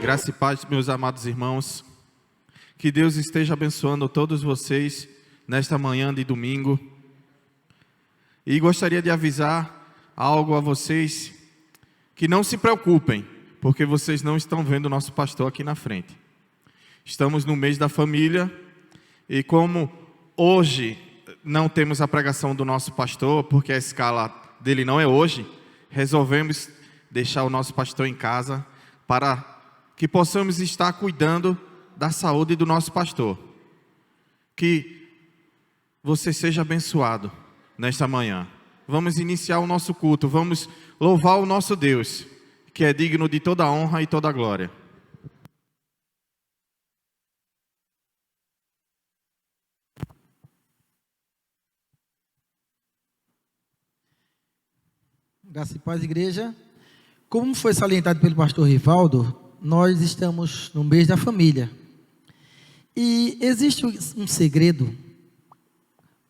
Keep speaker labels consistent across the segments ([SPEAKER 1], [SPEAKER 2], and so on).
[SPEAKER 1] Graça e paz, meus amados irmãos. Que Deus esteja abençoando todos vocês nesta manhã de domingo. E gostaria de avisar algo a vocês, que não se preocupem, porque vocês não estão vendo o nosso pastor aqui na frente. Estamos no mês da família, e como hoje não temos a pregação do nosso pastor, porque a escala dele não é hoje, resolvemos deixar o nosso pastor em casa para que possamos estar cuidando da saúde do nosso pastor. Que você seja abençoado nesta manhã. Vamos iniciar o nosso culto, vamos louvar o nosso Deus, que é digno de toda honra e toda glória.
[SPEAKER 2] Graça e paz, igreja. Como foi salientado pelo pastor Rivaldo, nós estamos no mês da família. E existe um segredo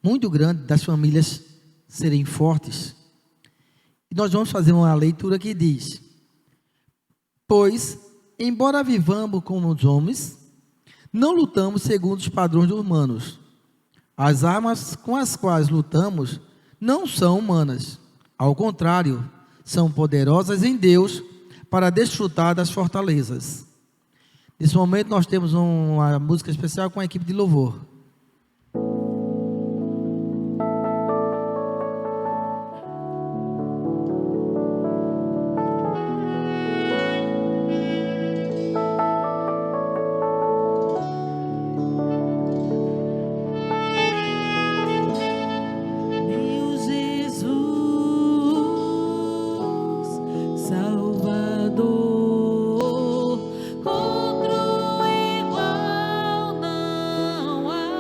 [SPEAKER 2] muito grande das famílias serem fortes. E nós vamos fazer uma leitura que diz: pois, embora vivamos como os homens, não lutamos segundo os padrões humanos. As armas com as quais lutamos não são humanas. Ao contrário, são poderosas em Deus para desfrutar das fortalezas. Nesse momento nós temos uma música especial com a equipe de louvor.
[SPEAKER 3] Salvador, outro igual não há.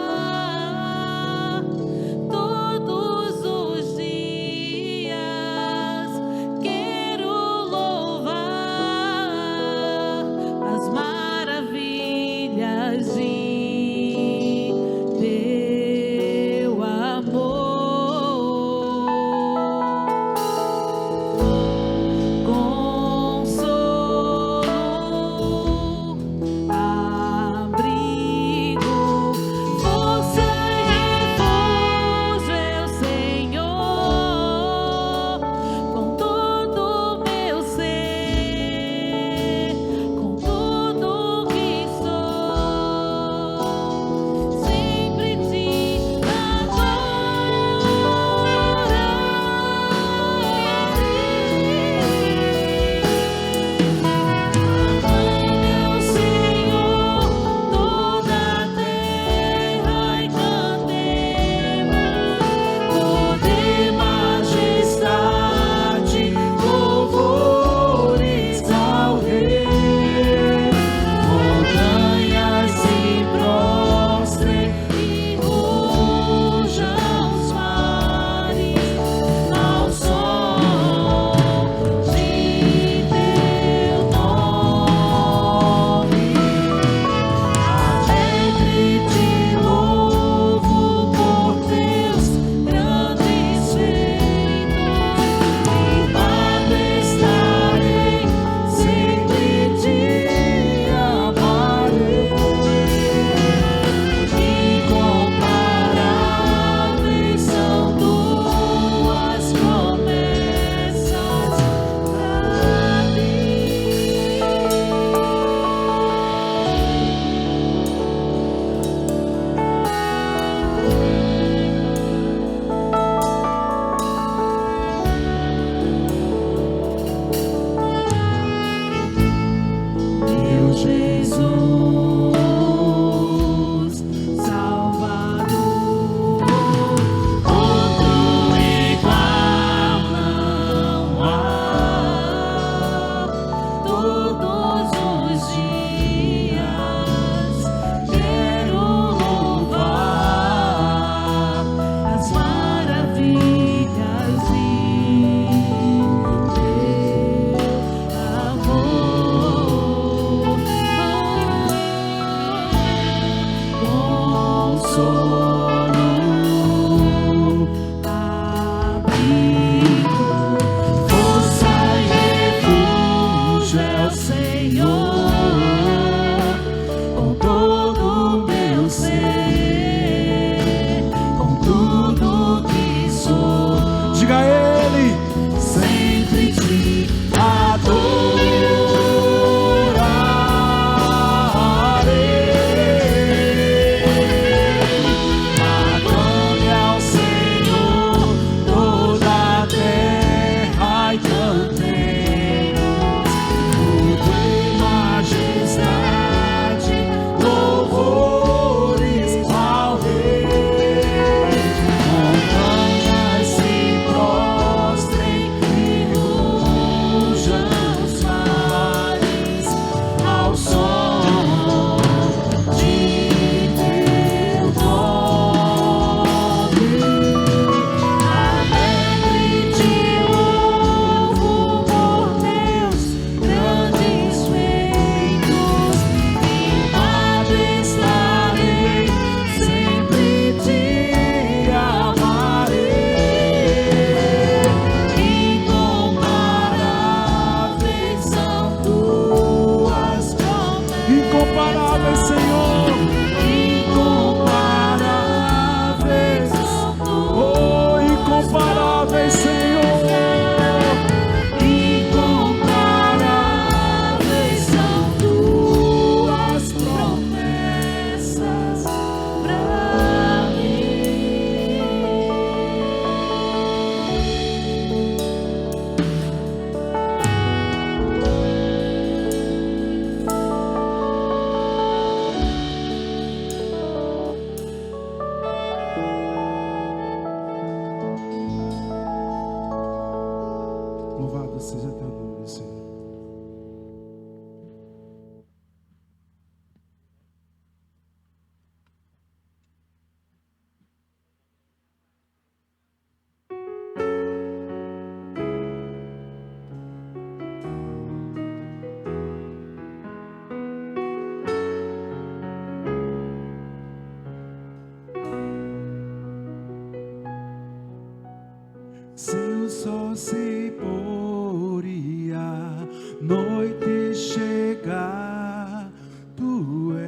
[SPEAKER 3] Se o sol se pôr e a noite chegar, tu és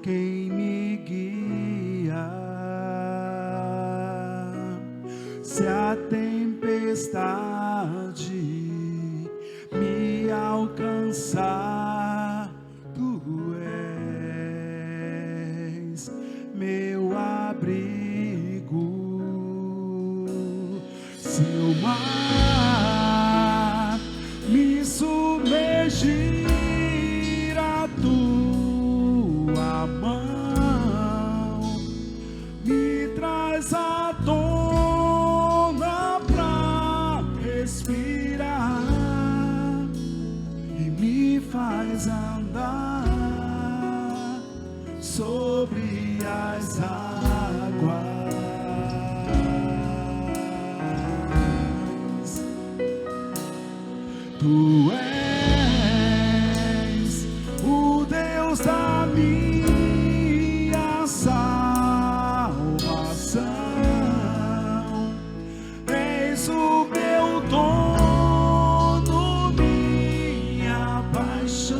[SPEAKER 3] quem me guia. Se a tempestade me alcançar, tu és meu abrigo. Se o mar me submergir, a tua mão me traz à tona pra respirar e me faz andar sobre as águas. Tu és o Deus da minha salvação, és o meu dono, minha paixão,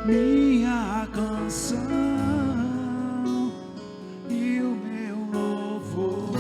[SPEAKER 3] minha canção e o meu louvor.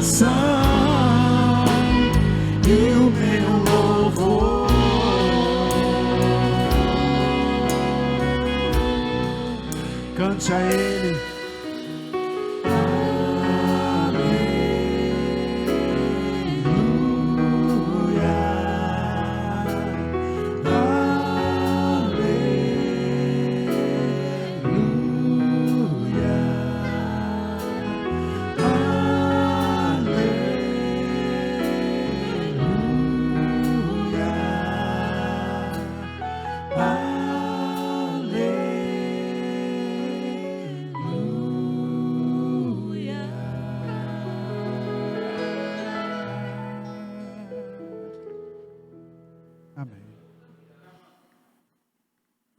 [SPEAKER 3] canção e o meu louvor. Cante a Ele.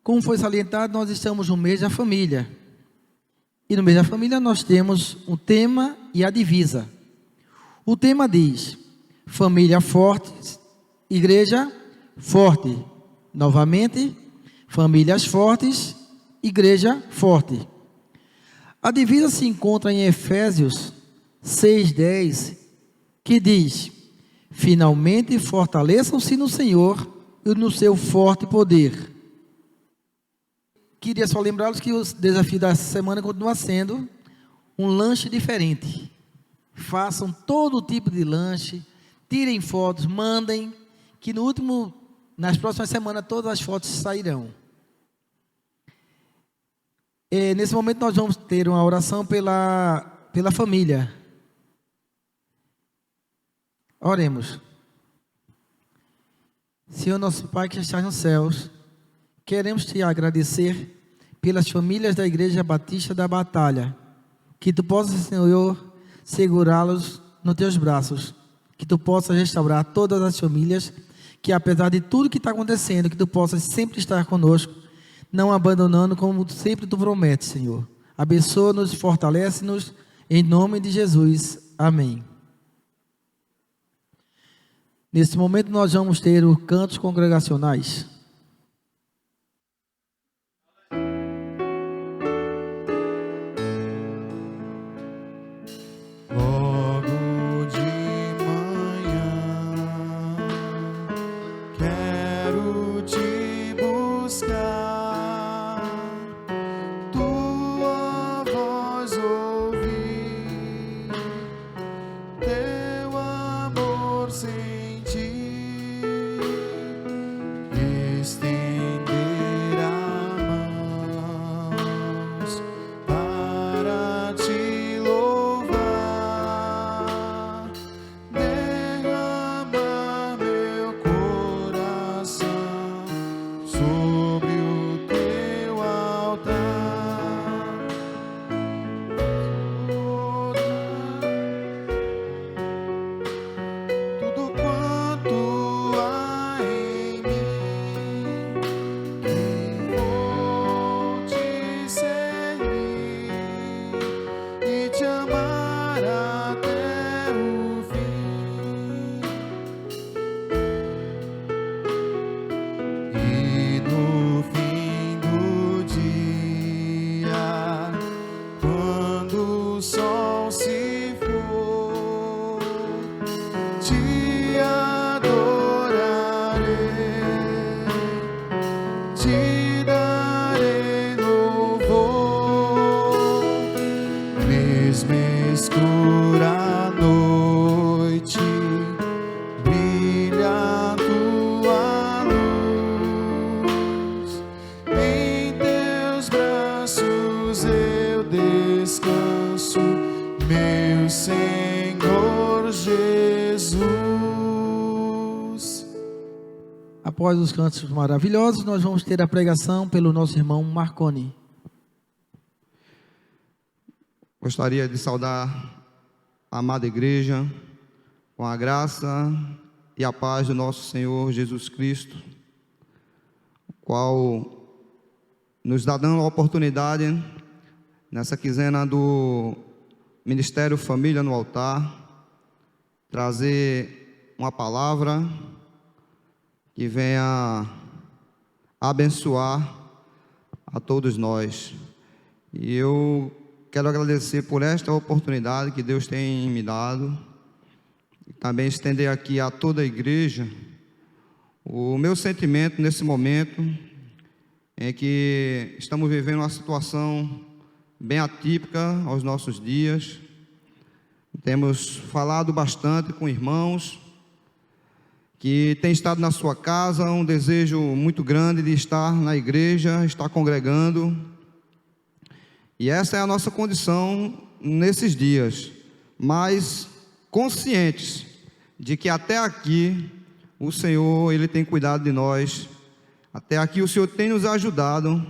[SPEAKER 2] Como foi salientado, nós estamos no mês da família. E no mês da família nós temos um tema e a divisa. O tema diz: família forte, igreja forte. Novamente, famílias fortes, igreja forte. A divisa se encontra em Efésios 6:10, que diz: finalmente fortaleçam-se no Senhor e no seu forte poder. Queria só lembrá-los que o desafio da semana continua sendo um lanche diferente. Façam todo tipo de lanche, tirem fotos, mandem, que nas próximas semanas todas as fotos sairão. Nesse momento nós vamos ter uma oração pela família. Oremos. Senhor nosso Pai que estás nos céus, queremos te agradecer pelas famílias da Igreja Batista da Batalha, que tu possas, Senhor, segurá-los nos teus braços, que tu possas restaurar todas as famílias, que apesar de tudo que está acontecendo, que tu possas sempre estar conosco, não abandonando como sempre tu prometes, Senhor. Abençoa-nos, fortalece-nos, em nome de Jesus. Amém. Nesse momento nós vamos ter os cantos congregacionais. Após os cantos maravilhosos, nós vamos ter a pregação pelo nosso irmão Marconi.
[SPEAKER 4] Gostaria de saudar a amada igreja com a graça e a paz do nosso Senhor Jesus Cristo, o qual nos dá dando a oportunidade nessa quinzena do Ministério Família no Altar, trazer uma palavra que venha abençoar a todos nós. E eu quero agradecer por esta oportunidade que Deus tem me dado e também estender aqui a toda a igreja o meu sentimento nesse momento em que estamos vivendo uma situação bem atípica aos nossos dias. Temos falado bastante com irmãos que têm estado na sua casa, um desejo muito grande de estar na igreja, estar congregando. E essa é a nossa condição nesses dias, mas conscientes de que até aqui o Senhor, Ele tem cuidado de nós. Até aqui o Senhor tem nos ajudado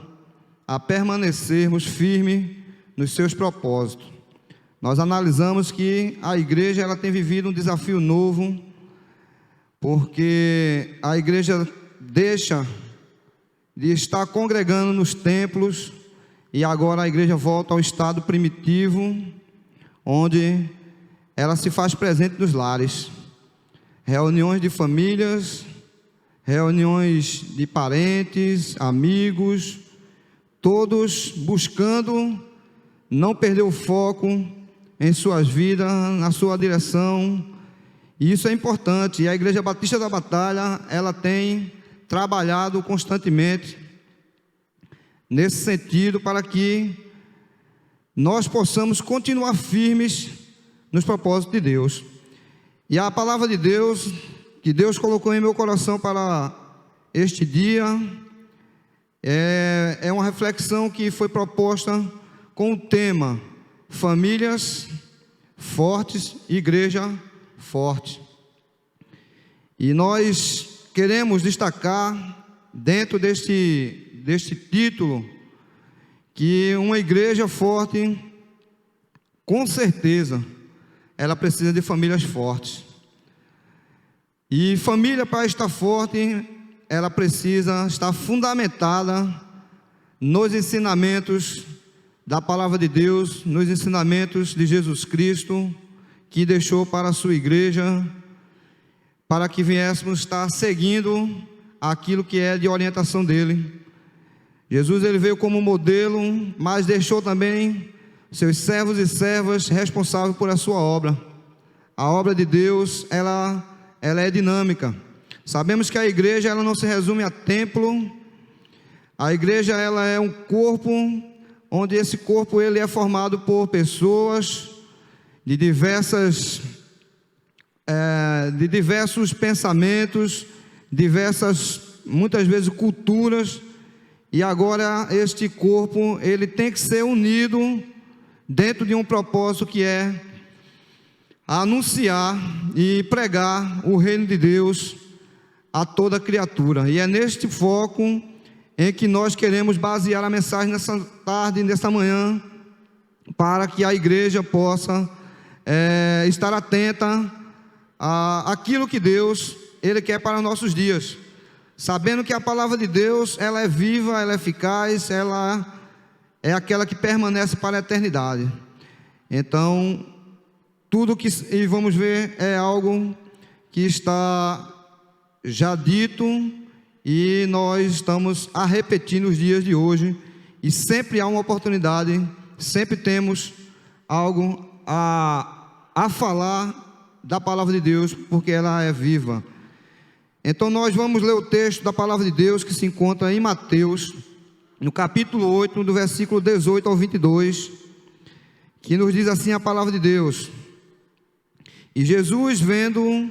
[SPEAKER 4] a permanecermos firmes nos seus propósitos. Nós analisamos que a igreja ela tem vivido um desafio novo, porque a igreja deixa de estar congregando nos templos e agora a igreja volta ao estado primitivo, onde ela se faz presente nos lares. Reuniões de famílias, reuniões de parentes, amigos, todos buscando não perder o foco em suas vidas, na sua direção. E isso é importante. E a Igreja Batista da Batalha, ela tem trabalhado constantemente nesse sentido para que nós possamos continuar firmes nos propósitos de Deus. E a palavra de Deus, que Deus colocou em meu coração para este dia, é uma reflexão que foi proposta com o tema Famílias Fortes, Igreja Forte. E nós queremos destacar dentro deste título que uma igreja forte, com certeza, ela precisa de famílias fortes. E família, para estar forte, ela precisa estar fundamentada nos ensinamentos da palavra de Deus, nos ensinamentos de Jesus Cristo, que deixou para a sua igreja, para que viéssemos estar seguindo aquilo que é de orientação dele. Jesus, ele veio como modelo, mas deixou também seus servos e servas responsáveis por a sua obra. A obra de Deus, ela é dinâmica. Sabemos que a igreja, ela não se resume a templo. A igreja, ela é um corpo, onde esse corpo ele é formado por pessoas de diversos pensamentos, muitas vezes culturas, e agora este corpo ele tem que ser unido dentro de um propósito que é anunciar e pregar o reino de Deus a toda criatura. E é neste foco em que nós queremos basear a mensagem nessa tarde, nessa manhã, para que a igreja possa estar atenta àquilo que Deus ele quer para os nossos dias, sabendo que a palavra de Deus ela é viva, ela é eficaz, ela é aquela que permanece para a eternidade. Então, tudo que vamos ver é algo que está já dito, e nós estamos a repetir nos dias de hoje, e sempre há uma oportunidade, sempre temos algo a falar da palavra de Deus, porque ela é viva. Então nós vamos ler o texto da palavra de Deus que se encontra em Mateus, no capítulo 8, do versículo 18 ao 22, que nos diz assim a palavra de Deus: E Jesus, vendo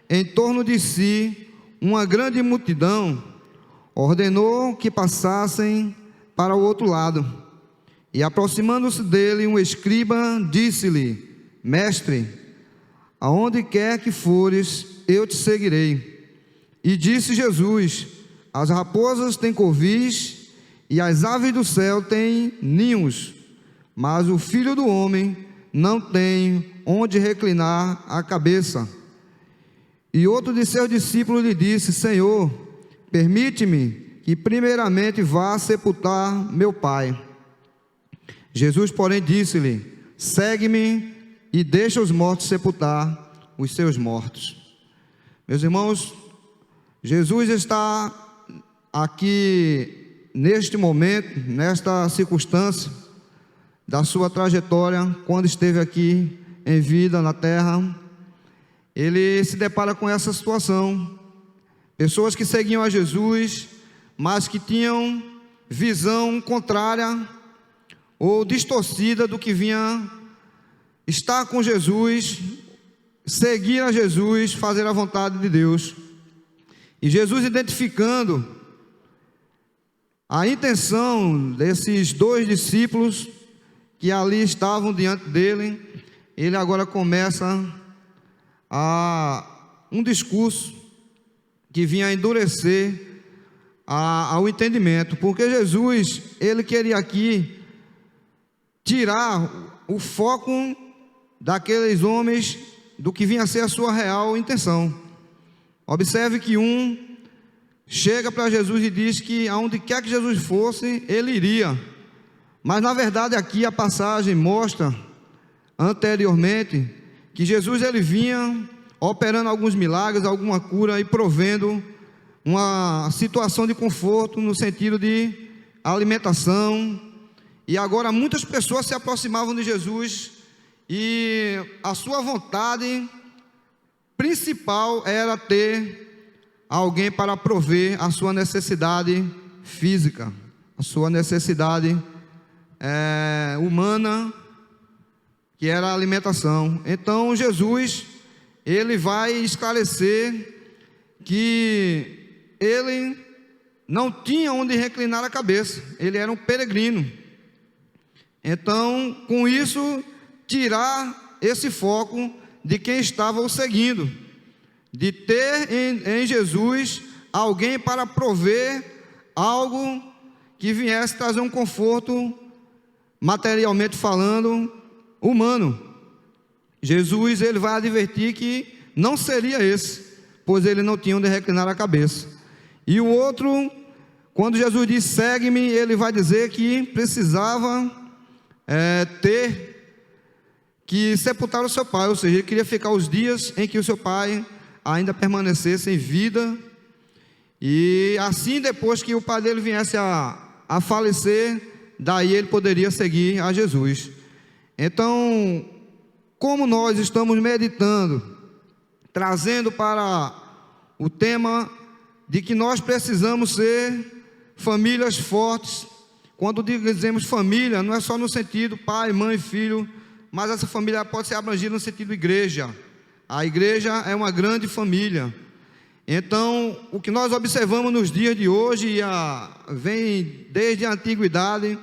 [SPEAKER 4] em torno de si uma grande multidão, ordenou que passassem para o outro lado. E aproximando-se dele um escriba, disse-lhe: Mestre, aonde quer que fores, eu te seguirei. E disse Jesus: As raposas têm covis, e as aves do céu têm ninhos, mas o Filho do Homem não tem onde reclinar a cabeça. E outro de seus discípulos lhe disse: Senhor, permite-me que primeiramente vá sepultar meu pai. Jesus, porém, disse-lhe: Segue-me e deixa os mortos sepultar os seus mortos. Meus irmãos, Jesus está aqui neste momento, nesta circunstância da sua trajetória, quando esteve aqui em vida na terra. ele se depara com essa situação. Pessoas que seguiam a Jesus, mas que tinham visão contrária ou distorcida do que vinha estar com Jesus, seguir a Jesus, fazer a vontade de Deus. E Jesus, identificando a intenção desses dois discípulos que ali estavam diante dele, ele agora começa um discurso que vinha endurecer ao entendimento, porque Jesus, ele queria aqui tirar o foco daqueles homens do que vinha a ser a sua real intenção. Observe que um chega para Jesus e diz que aonde quer que Jesus fosse, ele iria. Mas na verdade aqui a passagem mostra anteriormente que Jesus ele vinha operando alguns milagres, alguma cura e provendo uma situação de conforto no sentido de alimentação. E agora muitas pessoas se aproximavam de Jesus e a sua vontade principal era ter alguém para prover a sua necessidade física, a sua necessidade humana, que era a alimentação. Então Jesus, ele vai esclarecer que ele não tinha onde reclinar a cabeça, ele era um peregrino. Então, com isso, tirar esse foco de quem estava o seguindo, de ter em Jesus alguém para prover algo que viesse trazer um conforto, materialmente falando, humano. Jesus, ele vai advertir que não seria esse, pois ele não tinha onde reclinar a cabeça. E o outro, quando Jesus diz segue-me, ele vai dizer que precisava ter que sepultar o seu pai, ou seja, ele queria ficar os dias em que o seu pai ainda permanecesse em vida, e assim depois que o pai dele viesse a falecer, daí ele poderia seguir a Jesus. Então, como nós estamos meditando, trazendo para o tema de que nós precisamos ser famílias fortes. Quando dizemos família, não é só no sentido pai, mãe, filho, mas essa família pode ser abrangida no sentido igreja. A igreja é uma grande família. Então, o que nós observamos nos dias de hoje, vem desde a antiguidade,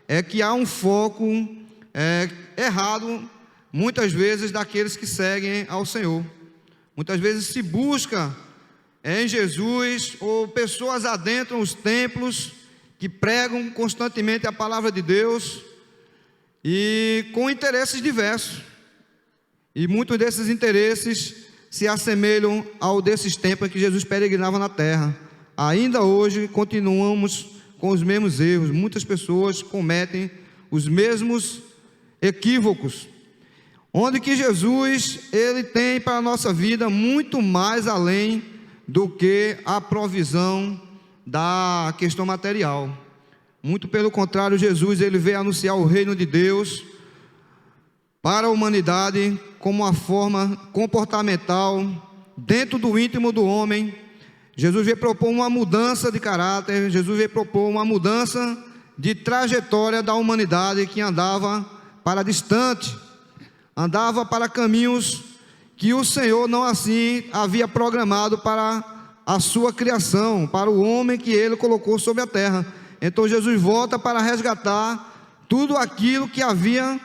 [SPEAKER 4] é que há um foco errado, muitas vezes, daqueles que seguem ao Senhor. Muitas vezes se busca em Jesus, ou pessoas adentram os templos, que pregam constantemente a palavra de Deus, e com interesses diversos, e muitos desses interesses se assemelham ao desses tempos em que Jesus peregrinava na terra. Ainda hoje continuamos com os mesmos erros, muitas pessoas cometem os mesmos equívocos, onde que Jesus, ele tem para a nossa vida muito mais além do que a provisão da questão material. Muito pelo contrário, Jesus, ele veio anunciar o reino de Deus para a humanidade como uma forma comportamental dentro do íntimo do homem. Jesus veio propor uma mudança de caráter, Jesus veio propor uma mudança de trajetória da humanidade que andava para distante, andava para caminhos que o Senhor não assim havia programado para a sua criação, para o homem que ele colocou sobre a terra. Então Jesus volta para resgatar tudo aquilo que havia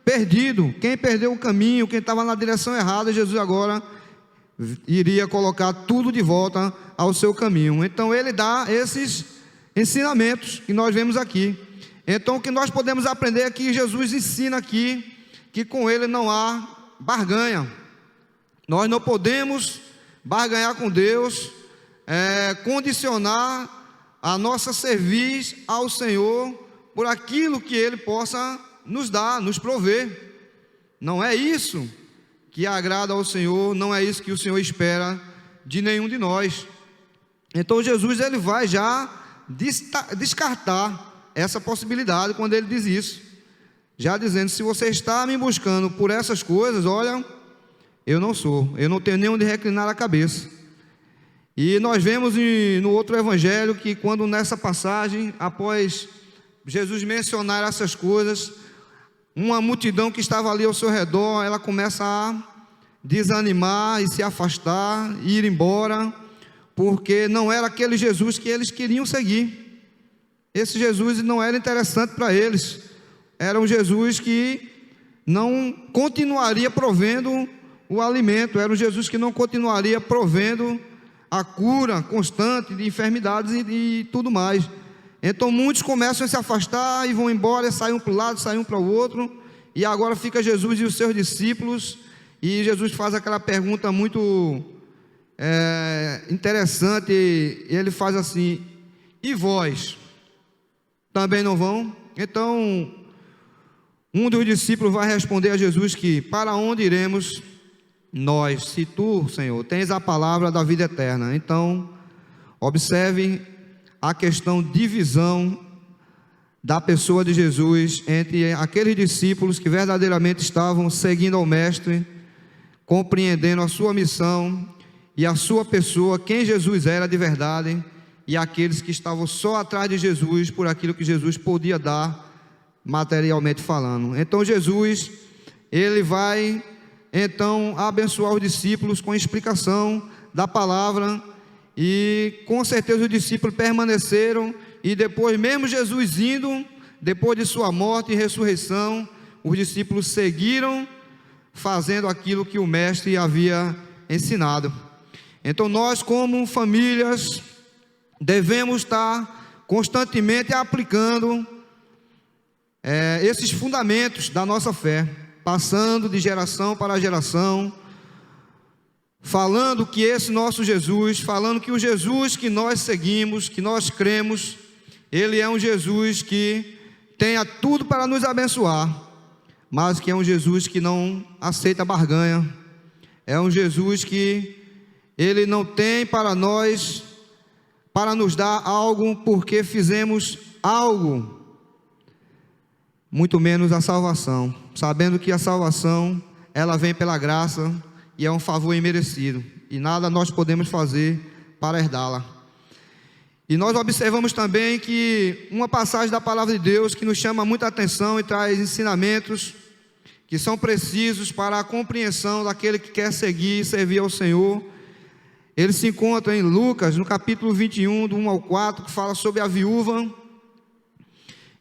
[SPEAKER 4] perdido. Quem perdeu o caminho, quem estava na direção errada, Jesus agora iria colocar tudo de volta ao seu caminho. Então ele dá esses ensinamentos que nós vemos aqui. Então o que nós podemos aprender é que Jesus ensina aqui que com ele não há barganha. Nós não podemos barganhar com Deus, condicionar a nossa serviço ao Senhor por aquilo que ele possa nos dar, nos prover. Não é isso que agrada ao Senhor, não é isso que o Senhor espera de nenhum de nós. Então Jesus, ele vai já descartar essa possibilidade quando ele diz isso, já dizendo: se você está me buscando por essas coisas, olha, eu não sou, eu não tenho nem onde reclinar a cabeça. E nós vemos no outro evangelho que quando nessa passagem, após Jesus mencionar essas coisas, uma multidão que estava ali ao seu redor, ela começa a desanimar e se afastar, e ir embora, porque não era aquele Jesus que eles queriam seguir. Esse Jesus não era interessante para eles, era um Jesus que não continuaria provendo o alimento, era um Jesus que não continuaria provendo a cura constante de enfermidades e tudo mais. Então muitos começam a se afastar e vão embora, saem um para o lado, saem um para o outro, e agora fica Jesus e os seus discípulos, e Jesus faz aquela pergunta muito interessante, e ele faz assim: e vós também não vão? Então um dos discípulos vai responder a Jesus que: para onde iremos nós, se tu, Senhor, tens a palavra da vida eterna? Então observe a questão de visão da pessoa de Jesus entre aqueles discípulos que verdadeiramente estavam seguindo ao Mestre, compreendendo a sua missão e a sua pessoa, quem Jesus era de verdade, e aqueles que estavam só atrás de Jesus por aquilo que Jesus podia dar materialmente falando. Então Jesus, ele vai então abençoar os discípulos com a explicação da palavra, e com certeza os discípulos permaneceram, e depois, mesmo Jesus indo, depois de sua morte e ressurreição, os discípulos seguiram fazendo aquilo que o Mestre havia ensinado. Então nós, como famílias, devemos estar constantemente aplicando esses fundamentos da nossa fé, passando de geração para geração, falando que esse nosso Jesus, falando que o Jesus que nós seguimos, que nós cremos, ele é um Jesus que tenha tudo para nos abençoar, mas que é um Jesus que não aceita barganha, é um Jesus que ele não tem para nós, para nos dar algo porque fizemos algo, muito menos a salvação, sabendo que a salvação, ela vem pela graça, e é um favor imerecido, e nada nós podemos fazer para herdá-la. E nós observamos também que uma passagem da palavra de Deus que nos chama muita atenção e traz ensinamentos que são precisos para a compreensão daquele que quer seguir e servir ao Senhor. Ele se encontra em Lucas, no capítulo 21, do 1 ao 4, que fala sobre a viúva,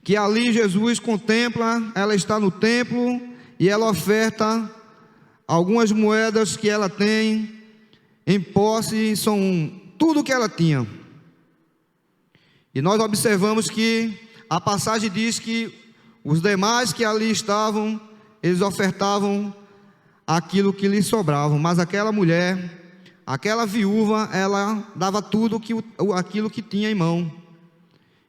[SPEAKER 4] que ali Jesus contempla, ela está no templo, e ela oferta algumas moedas que ela tem em posse, são tudo que ela tinha. E nós observamos que a passagem diz que os demais que ali estavam, eles ofertavam aquilo que lhes sobrava, mas aquela mulher, aquela viúva, ela dava tudo aquilo que tinha em mão.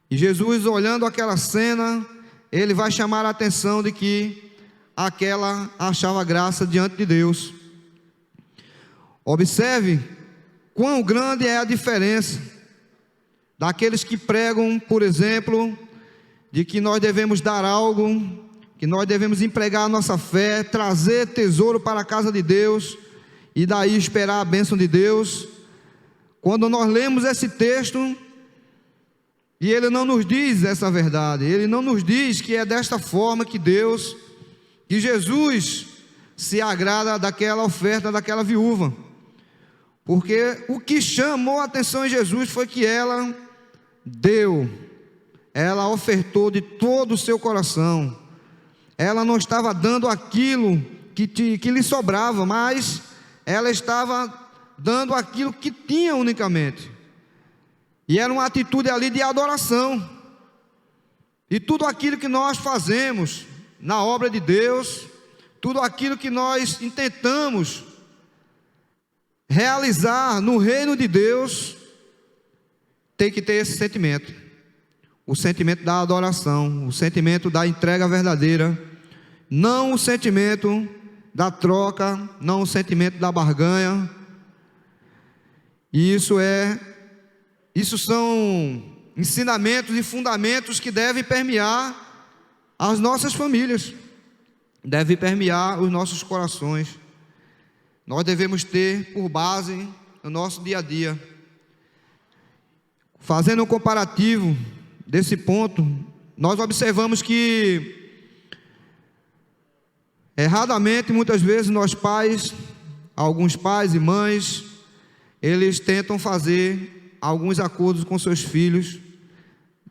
[SPEAKER 4] E Jesus, olhando aquela cena, ele vai chamar a atenção de que aquela achava graça diante de Deus. Observe quão grande é a diferença daqueles que pregam, por exemplo, de que nós devemos dar algo, que nós devemos empregar a nossa fé, trazer tesouro para a casa de Deus, e daí esperar a bênção de Deus. Quando nós lemos esse texto, e ele não nos diz essa verdade, ele não nos diz que é desta forma que Deus, que Jesus se agrada daquela oferta daquela viúva, porque o que chamou a atenção em Jesus foi que ela deu, ela ofertou de todo o seu coração, ela não estava dando aquilo que lhe sobrava, mas ela estava dando aquilo que tinha unicamente, e era uma atitude ali de adoração. E tudo aquilo que nós fazemos na obra de Deus, tudo aquilo que nós intentamos realizar no reino de Deus, tem que ter esse sentimento, o sentimento da adoração, o sentimento da entrega verdadeira, não o sentimento da troca, não o sentimento da barganha. E isso são ensinamentos e fundamentos que devem permear as nossas famílias, devem permear os nossos corações. nós devemos ter por base no nosso dia a dia. Fazendo um comparativo desse ponto, nós observamos que erradamente, muitas vezes, nós pais, alguns pais e mães, eles tentam fazer alguns acordos com seus filhos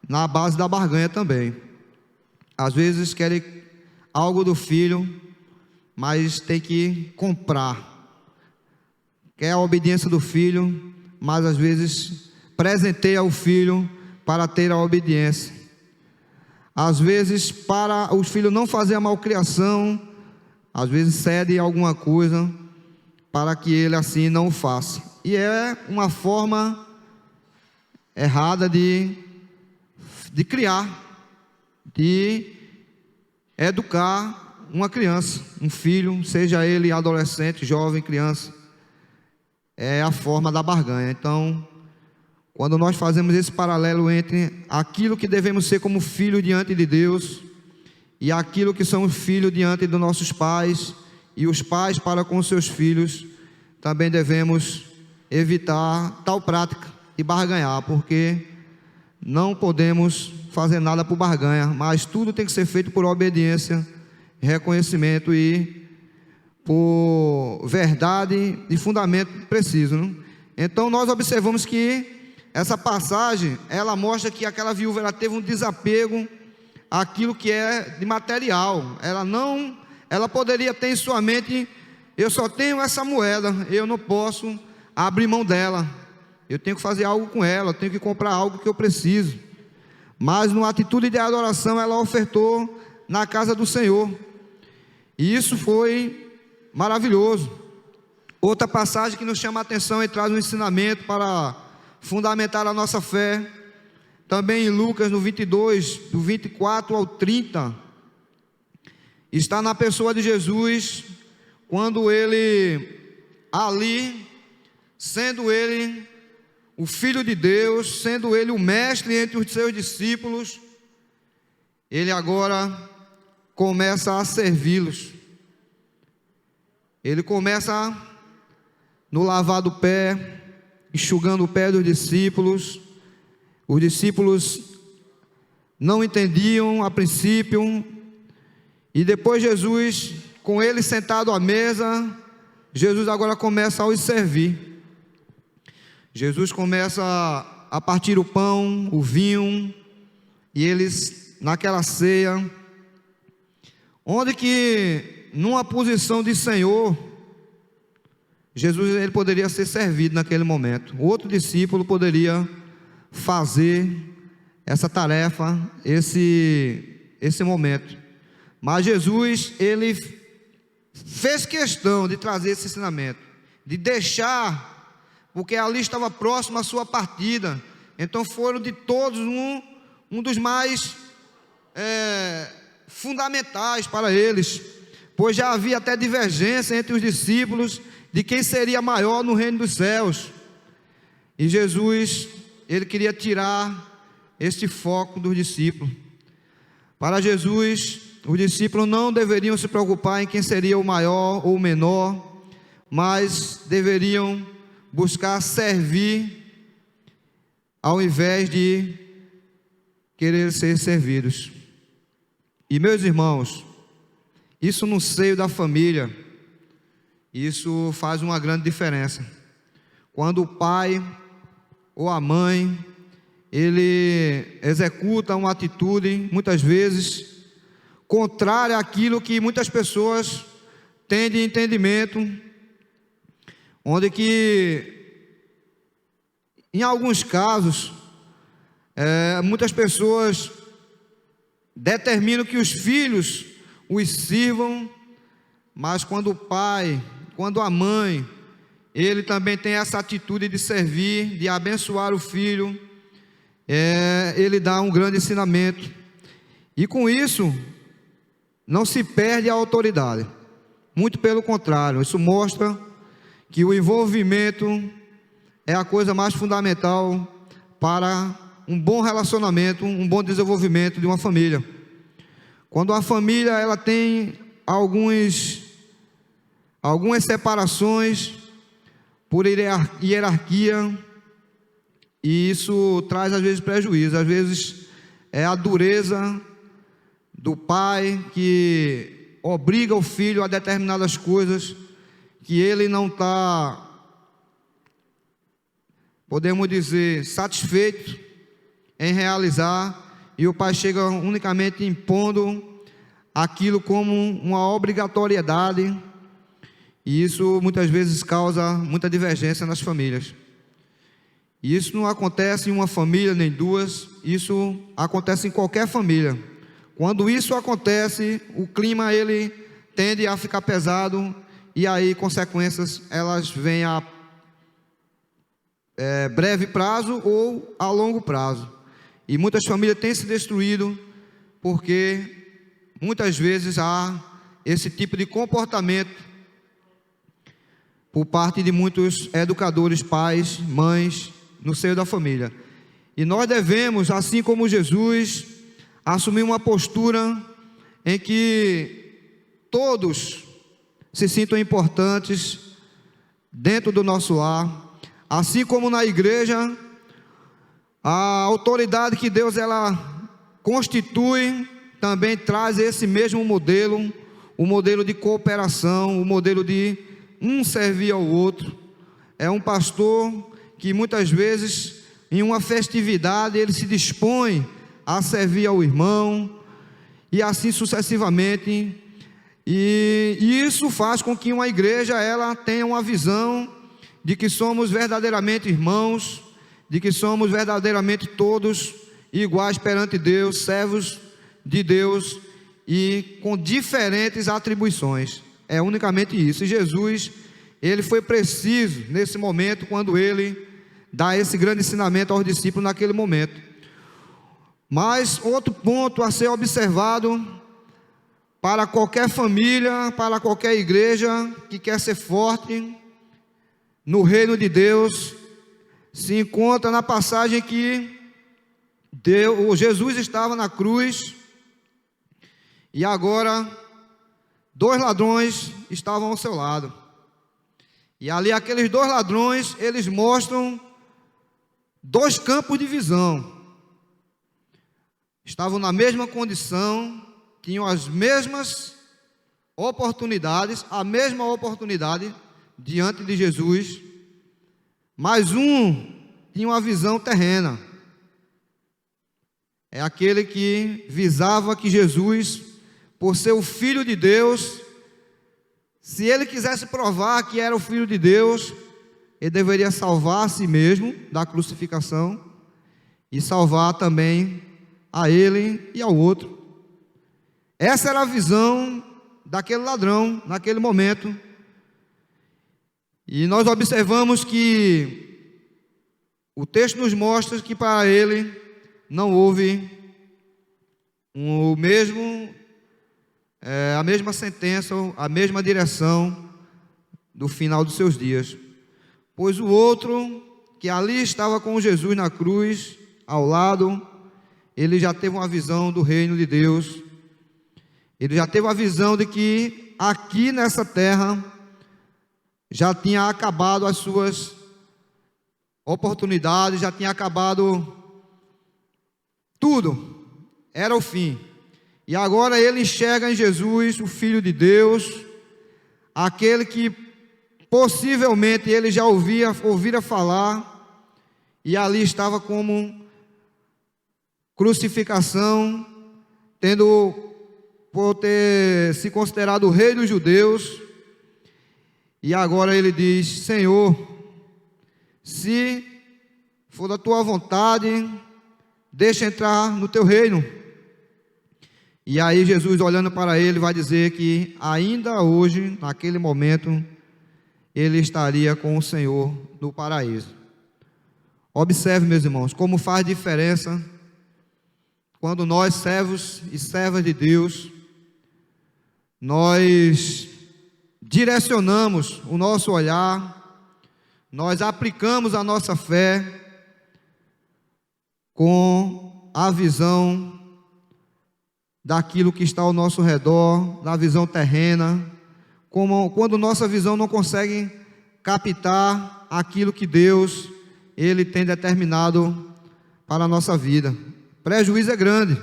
[SPEAKER 4] na base da barganha também. Às vezes querem algo do filho, mas tem que comprar. Quer a obediência do filho, mas às vezes presenteia o filho para ter a obediência. Às vezes, para os filhos não fazer a malcriação, às vezes cede alguma coisa para que ele assim não o faça. E é uma forma errada de criar, de educar uma criança, um filho, seja ele adolescente, jovem, criança. É a forma da barganha. Então, quando nós fazemos esse paralelo entre aquilo que devemos ser como filho diante de Deus e aquilo que são filhos diante dos nossos pais, e os pais para com seus filhos, também devemos evitar tal prática de barganhar, porque não podemos fazer nada por barganha, mas tudo tem que ser feito por obediência, reconhecimento e por verdade e fundamento preciso, né? Então nós observamos que essa passagem, ela mostra que aquela viúva, ela teve um desapego àquilo que é de material. Ela poderia ter em sua mente: eu só tenho essa moeda, eu não posso abrir mão dela, eu tenho que fazer algo com ela, eu tenho que comprar algo que eu preciso. Mas numa atitude de adoração, ela ofertou na casa do Senhor, e isso foi maravilhoso. Outra passagem que nos chama a atenção e traz um ensinamento para fundamentar a nossa fé, também em Lucas, no 22, do 24 ao 30, está na pessoa de Jesus, quando ele ali, sendo ele o Filho de Deus, sendo ele o mestre entre os seus discípulos, ele agora começa a servi-los. Ele começa no lavar do pé, enxugando o pé dos discípulos. Os discípulos não entendiam a princípio, e depois Jesus, com ele sentado à mesa, Jesus agora começa a os servir. Jesus começa a partir o pão, o vinho, e eles naquela ceia, onde que numa posição de Senhor, Jesus, ele poderia ser servido naquele momento. O outro discípulo poderia fazer essa tarefa, esse momento. Mas Jesus, ele fez questão de trazer esse ensinamento, de deixar, porque ali estava próximo à sua partida. Então foram de todos um dos mais fundamentais para eles, pois já havia até divergência entre os discípulos de quem seria maior no reino dos céus. E Jesus, ele queria tirar este foco dos discípulos. Para Jesus, os discípulos não deveriam se preocupar em quem seria o maior ou o menor, mas deveriam buscar servir ao invés de querer ser servidos. E meus irmãos, isso no seio da família, isso faz uma grande diferença. Quando o pai ou a mãe, ele executa uma atitude, muitas vezes, contrária àquilo que muitas pessoas têm de entendimento, onde que, em alguns casos, muitas pessoas determinam que os filhos os sirvam, mas quando o pai, quando a mãe, ele também tem essa atitude de servir, de abençoar o filho, ele dá um grande ensinamento, e com isso não se perde a autoridade, muito pelo contrário, isso mostra que o envolvimento é a coisa mais fundamental para um bom relacionamento, um bom desenvolvimento de uma família. Quando a família ela tem alguns algumas separações por hierarquia, e isso traz às vezes prejuízo. Às vezes é a dureza do pai que obriga o filho a determinadas coisas que ele não está, podemos dizer, satisfeito em realizar, e o pai chega unicamente impondo aquilo como uma obrigatoriedade, e isso muitas vezes causa muita divergência nas famílias. E isso não acontece em uma família nem duas, isso acontece em qualquer família. Quando isso acontece, o clima ele tende a ficar pesado, e aí consequências elas vêm a breve prazo ou a longo prazo. E muitas famílias têm se destruído porque muitas vezes há esse tipo de comportamento por parte de muitos educadores, pais, mães, no seio da família. E nós devemos, assim como Jesus, assumir uma postura em que todos se sintam importantes dentro do nosso lar, assim como na igreja. A autoridade que Deus ela constitui também traz esse mesmo modelo, o modelo de cooperação, o modelo de um servir ao outro. É um pastor que muitas vezes em uma festividade ele se dispõe a servir ao irmão, e assim sucessivamente, e isso faz com que uma igreja ela tenha uma visão de que somos verdadeiramente irmãos, de que somos verdadeiramente todos iguais perante Deus, servos de Deus e com diferentes atribuições. É unicamente isso. E Jesus, ele foi preciso nesse momento, quando ele dá esse grande ensinamento aos discípulos naquele momento. Mas outro ponto a ser observado para qualquer família, para qualquer igreja que quer ser forte no reino de Deus, se encontra na passagem que Jesus estava na cruz, e agora 2 ladrões estavam ao seu lado. E ali aqueles 2 ladrões, eles mostram 2 campos de visão. Estavam na mesma condição, tinham as mesmas oportunidades, a mesma oportunidade diante de Jesus, mas um tinha uma visão terrena. É aquele que visava que Jesus, por ser o Filho de Deus, se ele quisesse provar que era o Filho de Deus, ele deveria salvar a si mesmo da crucificação e salvar também a ele e ao outro. Essa era a visão daquele ladrão naquele momento. E nós observamos que o texto nos mostra que para ele não houve a mesma sentença, a mesma direção do final dos seus dias. Pois o outro, que ali estava com Jesus na cruz, ao lado, ele já teve uma visão do reino de Deus. Ele já teve a visão de que aqui nessa terra já tinha acabado as suas oportunidades, já tinha acabado tudo, era o fim. E agora ele enxerga em Jesus o Filho de Deus, aquele que possivelmente ele já ouvira falar, e ali estava como crucificação, por ter se considerado o rei dos judeus. E agora ele diz: Senhor, se for da tua vontade, deixa entrar no teu reino. E aí Jesus, olhando para ele, vai dizer que ainda hoje, naquele momento, ele estaria com o Senhor no paraíso. Observe, meus irmãos, como faz diferença quando nós, servos e servas de Deus, nós direcionamos o nosso olhar, nós aplicamos a nossa fé com a visão daquilo que está ao nosso redor, da visão terrena, quando nossa visão não consegue captar aquilo que Deus ele tem determinado para a nossa vida. O prejuízo é grande.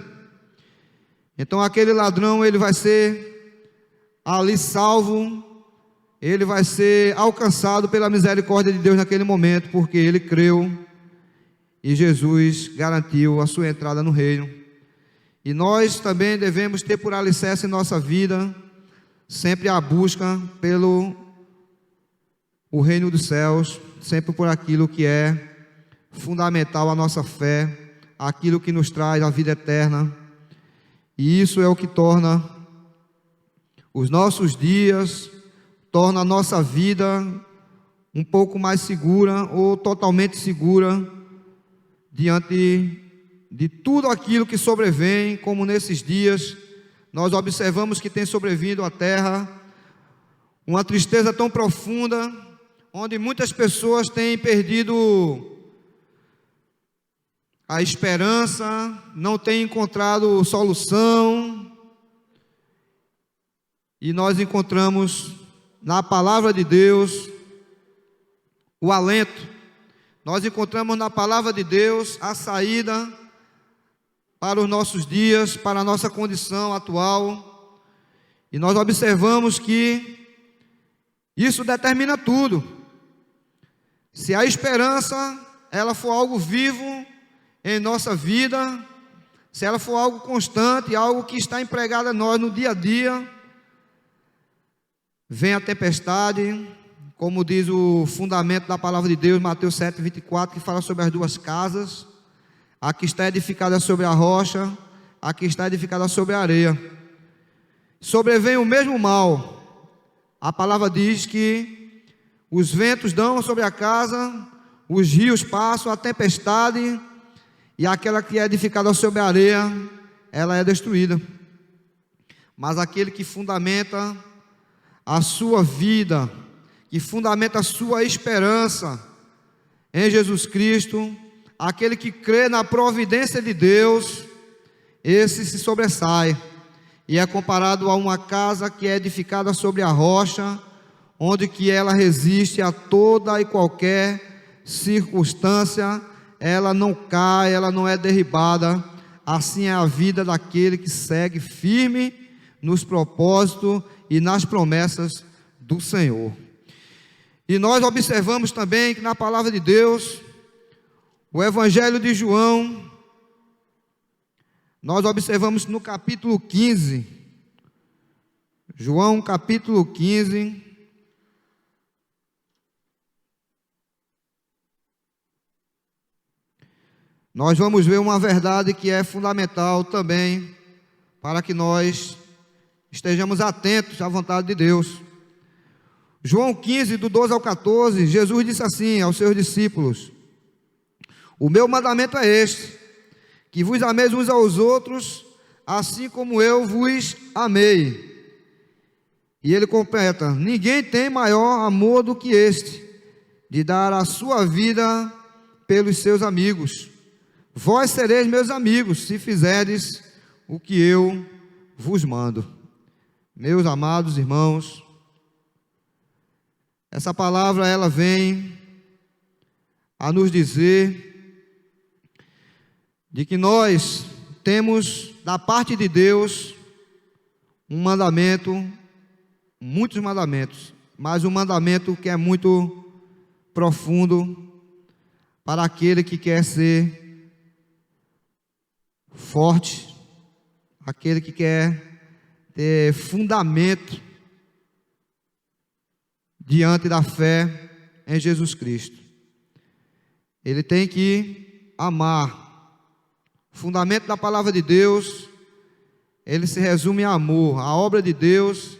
[SPEAKER 4] Então aquele ladrão ele vai ser ali salvo, ele vai ser alcançado pela misericórdia de Deus naquele momento, porque ele creu e Jesus garantiu a sua entrada no reino. E nós também devemos ter por alicerce em nossa vida sempre a busca pelo o reino dos céus, sempre por aquilo que é fundamental à nossa fé, aquilo que nos traz a vida eterna. E isso é o que torna os nossos dias, torna a nossa vida um pouco mais segura ou totalmente segura diante de tudo aquilo que sobrevém, como nesses dias nós observamos que tem sobrevindo à terra uma tristeza tão profunda, onde muitas pessoas têm perdido a esperança, não têm encontrado solução, e nós encontramos na palavra de Deus o alento, nós encontramos na palavra de Deus a saída para os nossos dias, para a nossa condição atual, e nós observamos que isso determina tudo. Se a esperança ela for algo vivo em nossa vida, se ela for algo constante, algo que está empregado a nós no dia a dia, vem a tempestade, como diz o fundamento da palavra de Deus, Mateus 7:24, que fala sobre as duas casas, a que está edificada sobre a rocha, a que está edificada sobre a areia. Sobrevém o mesmo mal. A palavra diz que os ventos dão sobre a casa, os rios passam, a tempestade, e aquela que é edificada sobre a areia, ela é destruída. Mas aquele que fundamenta a sua vida, que fundamenta a sua esperança em Jesus Cristo, aquele que crê na providência de Deus, esse se sobressai, e é comparado a uma casa que é edificada sobre a rocha, onde que ela resiste a toda e qualquer circunstância, ela não cai, ela não é derribada. Assim é a vida daquele que segue firme nos propósitos e nas promessas do Senhor. E nós observamos também que na palavra de Deus, o Evangelho de João, nós observamos no capítulo 15, João capítulo 15, nós vamos ver uma verdade que é fundamental também para que nós estejamos atentos à vontade de Deus. João 15, do 12 ao 14, Jesus disse assim aos seus discípulos: o meu mandamento é este, que vos ameis uns aos outros, assim como eu vos amei. E ele completa: ninguém tem maior amor do que este, de dar a sua vida pelos seus amigos. Vós sereis meus amigos, se fizerdes o que eu vos mando. Meus amados irmãos, essa palavra ela vem a nos dizer de que nós temos da parte de Deus um mandamento, muitos mandamentos, mas um mandamento que é muito profundo para aquele que quer ser forte, aquele que quer ter fundamento diante da fé em Jesus Cristo. Ele tem que amar. O fundamento da palavra de Deus, ele se resume a amor. A obra de Deus,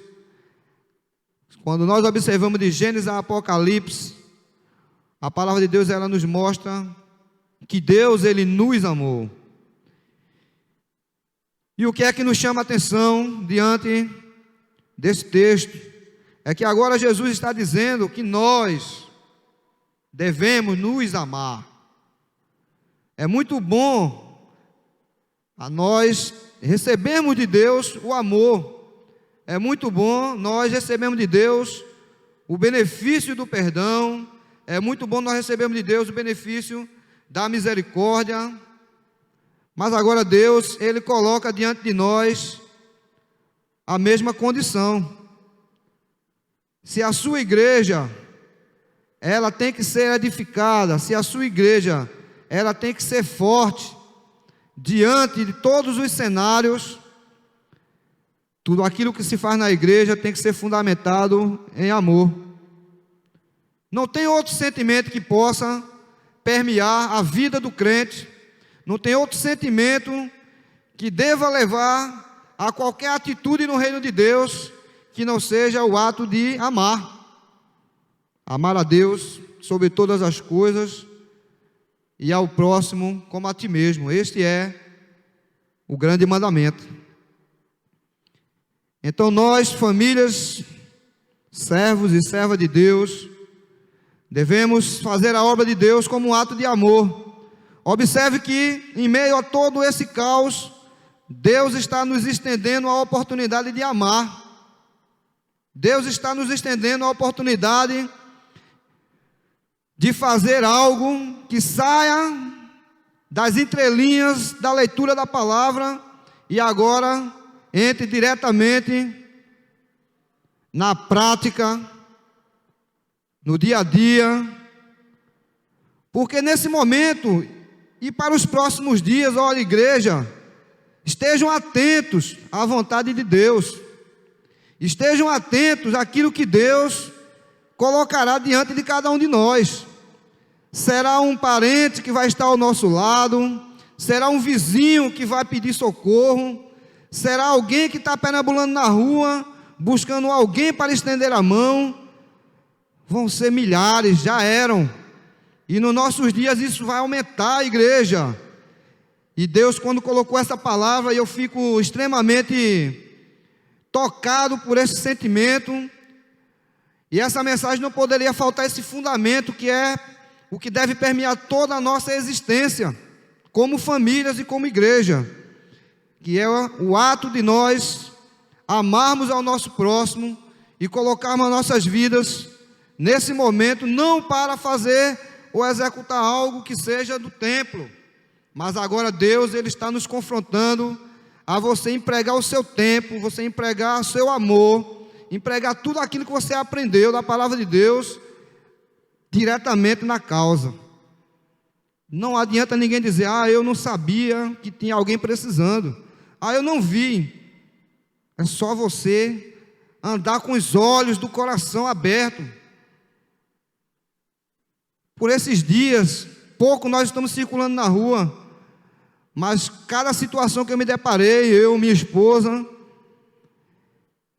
[SPEAKER 4] quando nós observamos de Gênesis a Apocalipse, a palavra de Deus ela nos mostra que Deus ele nos amou. E o que é que nos chama a atenção diante desse texto? É que agora Jesus está dizendo que nós devemos nos amar. É muito bom a nós recebemos de Deus o amor. é muito bom nós recebemos de Deus o benefício do perdão, é muito bom nós recebemos de Deus o benefício da misericórdia, mas agora Deus, Ele coloca diante de nós a mesma condição. Se a sua igreja, ela tem que ser edificada, se a sua igreja, ela tem que ser forte, diante de todos os cenários, tudo aquilo que se faz na igreja tem que ser fundamentado em amor. Não tem outro sentimento que possa permear a vida do crente, não tem outro sentimento que deva levar a qualquer atitude no reino de Deus, que não seja o ato de amar. Amar a Deus sobre todas as coisas e ao próximo como a ti mesmo. Este é o grande mandamento. Então nós, famílias, servos e servas de Deus, devemos fazer a obra de Deus como um ato de amor. Observe que em meio a todo esse caos, Deus está nos estendendo a oportunidade de amar. Deus está nos estendendo a oportunidade de fazer algo que saia das entrelinhas da leitura da palavra e agora entre diretamente na prática, no dia a dia, porque nesse momento e para os próximos dias, olha, igreja, estejam atentos à vontade de Deus, estejam atentos àquilo que Deus colocará diante de cada um de nós. Será um parente que vai estar ao nosso lado, será um vizinho que vai pedir socorro, será alguém que está perambulando na rua, buscando alguém para estender a mão. Vão ser milhares, já eram, e nos nossos dias isso vai aumentar, igreja. E Deus, quando colocou essa palavra, eu fico extremamente tocado por esse sentimento, e essa mensagem não poderia faltar esse fundamento que é o que deve permear toda a nossa existência, como famílias e como igreja, que é o ato de nós amarmos ao nosso próximo e colocarmos as nossas vidas nesse momento, não para fazer ou executar algo que seja do templo, mas agora Deus, Ele está nos confrontando a você empregar o seu tempo, você empregar o seu amor, empregar tudo aquilo que você aprendeu da palavra de Deus, diretamente na causa. Não adianta ninguém dizer, eu não sabia que tinha alguém precisando, eu não vi. É só você andar com os olhos do coração aberto. Por esses dias, pouco nós estamos circulando na rua, mas cada situação que eu me deparei, eu, minha esposa,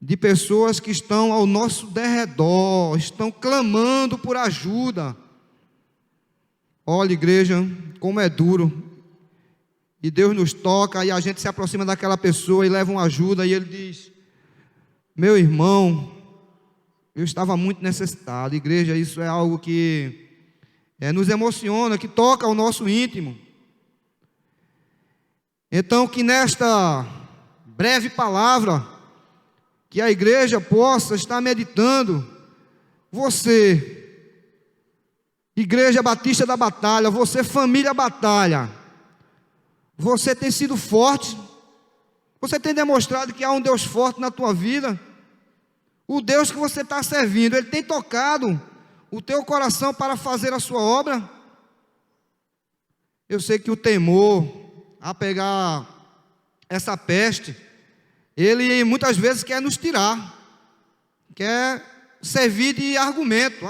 [SPEAKER 4] de pessoas que estão ao nosso derredor, estão clamando por ajuda. Olha, igreja, como é duro. E Deus nos toca, e a gente se aproxima daquela pessoa e leva uma ajuda, e Ele diz, meu irmão, eu estava muito necessitado. Igreja, isso é algo que nos emociona, que toca o nosso íntimo. Então, que nesta breve palavra, que a igreja possa estar meditando, você, Igreja Batista da Batalha, você, família Batalha, você tem sido forte, você tem demonstrado que há um Deus forte na tua vida, o Deus que você está servindo, Ele tem tocado o teu coração para fazer a sua obra. Eu sei que o temor a pegar essa peste, ele muitas vezes quer nos tirar, quer servir de argumento.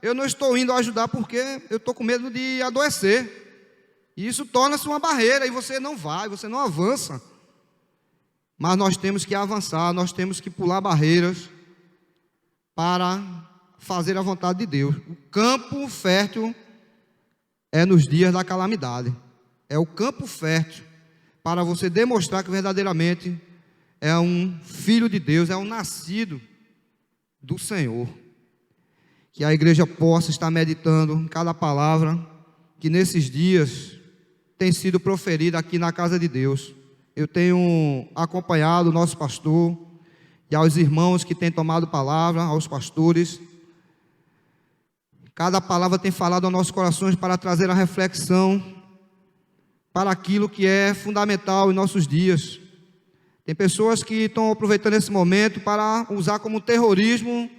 [SPEAKER 4] Eu não estou indo ajudar porque eu estou com medo de adoecer. E isso torna-se uma barreira e você não vai, você não avança. Mas nós temos que avançar, nós temos que pular barreiras para fazer a vontade de Deus. O campo fértil é nos dias da calamidade. É o campo fértil para você demonstrar que verdadeiramente é um filho de Deus, é um nascido do Senhor. Que a igreja possa estar meditando em cada palavra que nesses dias tem sido proferida aqui na casa de Deus. Eu tenho acompanhado o nosso pastor e aos irmãos que têm tomado palavra, aos pastores. Cada palavra tem falado aos nossos corações para trazer a reflexão para aquilo que é fundamental em nossos dias. Tem pessoas que estão aproveitando esse momento para usar como terrorismo,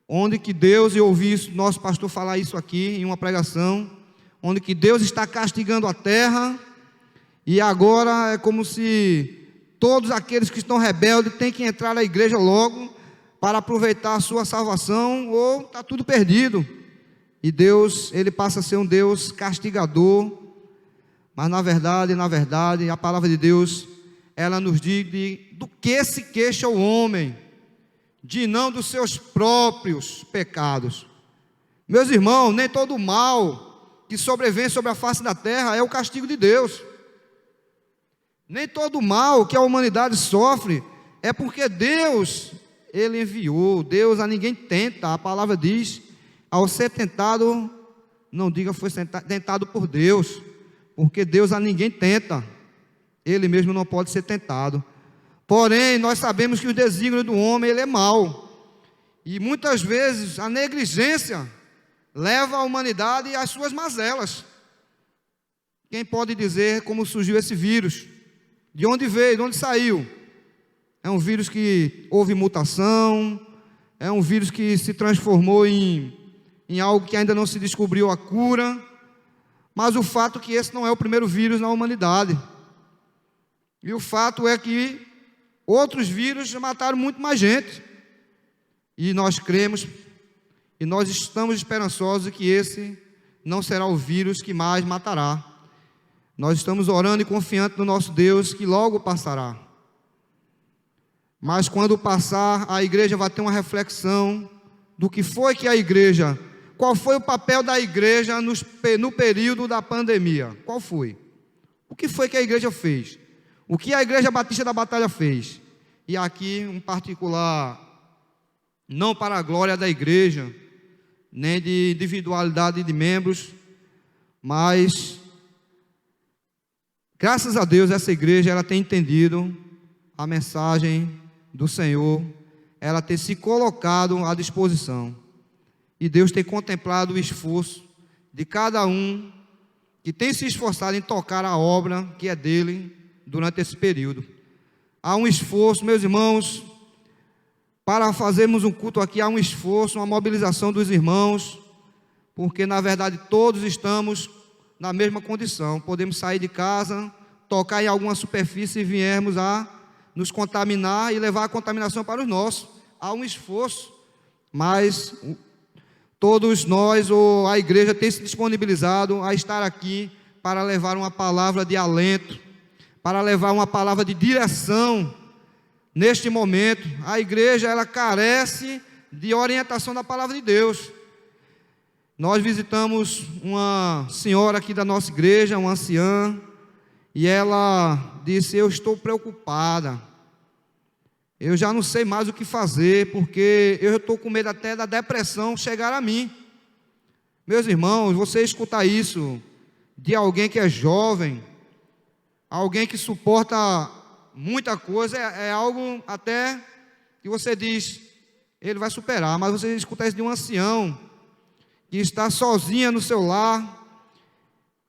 [SPEAKER 4] onde que Deus, eu ouvi isso, nosso pastor falar isso aqui em uma pregação, onde que Deus está castigando a terra, e agora é como se todos aqueles que estão rebeldes têm que entrar na igreja logo para aproveitar a sua salvação, ou está tudo perdido. E Deus, Ele passa a ser um Deus castigador, mas na verdade, a palavra de Deus, ela nos diz do que se queixa o homem, de não dos seus próprios pecados. Meus irmãos, nem todo mal que sobrevém sobre a face da terra é o castigo de Deus. Nem todo mal que a humanidade sofre é porque Deus, Ele enviou. Deus a ninguém tenta. A palavra diz, ao ser tentado, não diga foi tentado por Deus, porque Deus a ninguém tenta. Ele mesmo não pode ser tentado. Porém, nós sabemos que o desígnio do homem, ele é mau. E muitas vezes a negligência leva a humanidade às suas mazelas. Quem pode dizer como surgiu esse vírus? De onde veio? De onde saiu? É um vírus que houve mutação, é um vírus que se transformou em algo que ainda não se descobriu a cura, mas o fato é que esse não é o primeiro vírus na humanidade. E o fato é que outros vírus mataram muito mais gente. E nós cremos, e nós estamos esperançosos que esse não será o vírus que mais matará. Nós estamos orando e confiantes no nosso Deus que logo passará. Mas quando passar, a igreja vai ter uma reflexão do que foi que a igreja, qual foi o papel da igreja no período da pandemia? Qual foi? O que foi que a igreja fez? O que a Igreja Batista da Batalha fez? E aqui um particular, não para a glória da igreja, nem de individualidade de membros, mas graças a Deus essa igreja ela tem entendido a mensagem do Senhor, ela tem se colocado à disposição, e Deus tem contemplado o esforço de cada um que tem se esforçado em tocar a obra que é dele durante esse período. Há um esforço, meus irmãos, para fazermos um culto aqui, há um esforço, uma mobilização dos irmãos, porque na verdade todos estamos na mesma condição. Podemos sair de casa, tocar em alguma superfície e viermos a nos contaminar e levar a contaminação para os nossos. Há um esforço, mas todos nós, ou a igreja, tem se disponibilizado a estar aqui para levar uma palavra de alento, para levar uma palavra de direção. Neste momento, a igreja ela carece de orientação da palavra de Deus. Nós visitamos uma senhora aqui da nossa igreja, uma anciã, e ela disse: eu estou preocupada, eu já não sei mais o que fazer, porque eu estou com medo até da depressão chegar a mim. Meus irmãos, você escutar isso de alguém que é jovem, alguém que suporta muita coisa, é algo até que você diz, ele vai superar. Mas você escutar isso de um ancião que está sozinha no seu lar,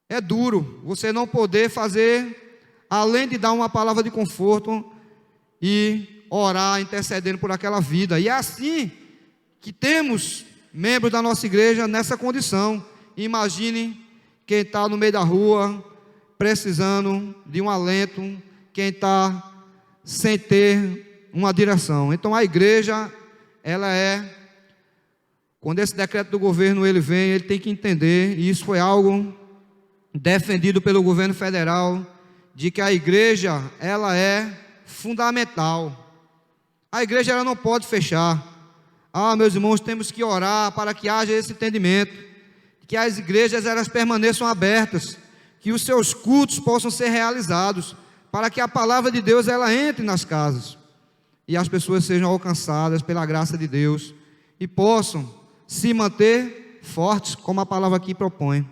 [SPEAKER 4] é duro. Você não poder fazer, além de dar uma palavra de conforto e orar, intercedendo por aquela vida. E é assim que temos membros da nossa igreja nessa condição. Imagine quem está no meio da rua, precisando de um alento, quem está sem ter uma direção. Então a igreja, ela quando esse decreto do governo ele vem, ele tem que entender, e isso foi algo defendido pelo governo federal, de que a igreja, ela é fundamental. A igreja ela não pode fechar. Meus irmãos, temos que orar para que haja esse entendimento, que as igrejas elas permaneçam abertas, que os seus cultos possam ser realizados, para que a palavra de Deus ela entre nas casas, e as pessoas sejam alcançadas pela graça de Deus, e possam se manter fortes, como a palavra aqui propõe.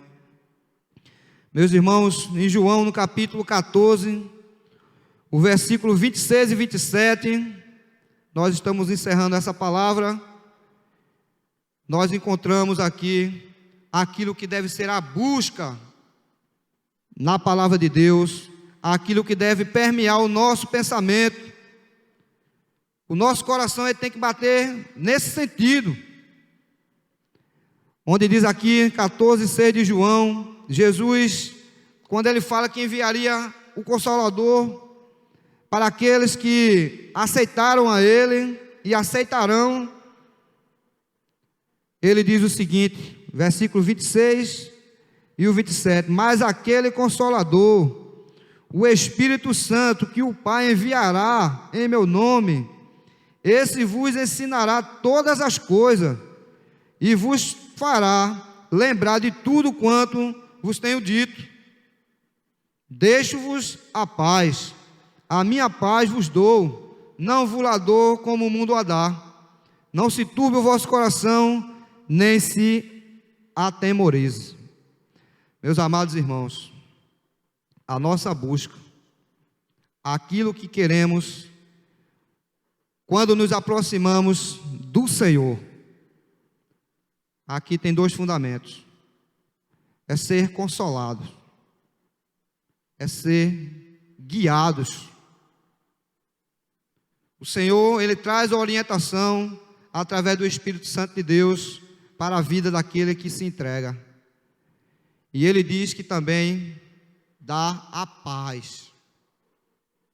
[SPEAKER 4] Meus irmãos, em João, no capítulo 14, o versículo 26 e 27, nós estamos encerrando essa palavra, nós encontramos aqui aquilo que deve ser a busca na palavra de Deus, aquilo que deve permear o nosso pensamento. O nosso coração ele tem que bater nesse sentido. Onde diz aqui, 14:6 de João, Jesus, quando ele fala que enviaria o Consolador para aqueles que aceitaram a Ele e aceitarão, ele diz o seguinte, versículo 26 e o 27, mas aquele Consolador, o Espírito Santo, que o Pai enviará em meu nome, esse vos ensinará todas as coisas e vos fará lembrar de tudo quanto vos tenho dito. Deixo-vos a paz, a minha paz vos dou, não vos la dou como o mundo a dá. Não se turbe o vosso coração, nem se atemorize. Meus amados irmãos, a nossa busca, aquilo que queremos, quando nos aproximamos do Senhor, aqui tem dois fundamentos: é ser consolados, é ser guiados. O Senhor, Ele traz a orientação através do Espírito Santo de Deus para a vida daquele que se entrega. E Ele diz que também dá a paz.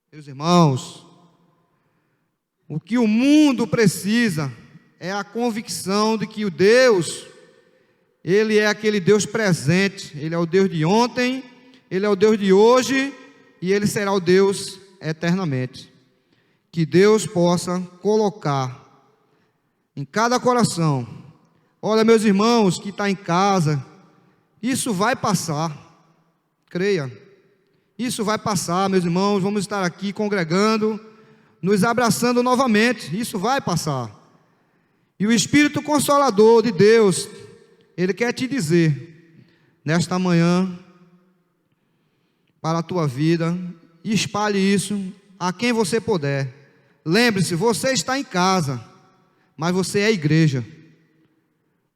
[SPEAKER 4] Meus irmãos, o que o mundo precisa é a convicção de que o Deus, Ele é aquele Deus presente. Ele é o Deus de ontem, Ele é o Deus de hoje e Ele será o Deus eternamente. Que Deus possa colocar em cada coração. Olha, meus irmãos que estão em casa, isso vai passar, creia, isso vai passar, meus irmãos. Vamos estar aqui congregando, nos abraçando novamente, isso vai passar. E o Espírito Consolador de Deus, Ele quer te dizer, nesta manhã, para a tua vida, e espalhe isso a quem você puder. Lembre-se, você está em casa, mas você é igreja.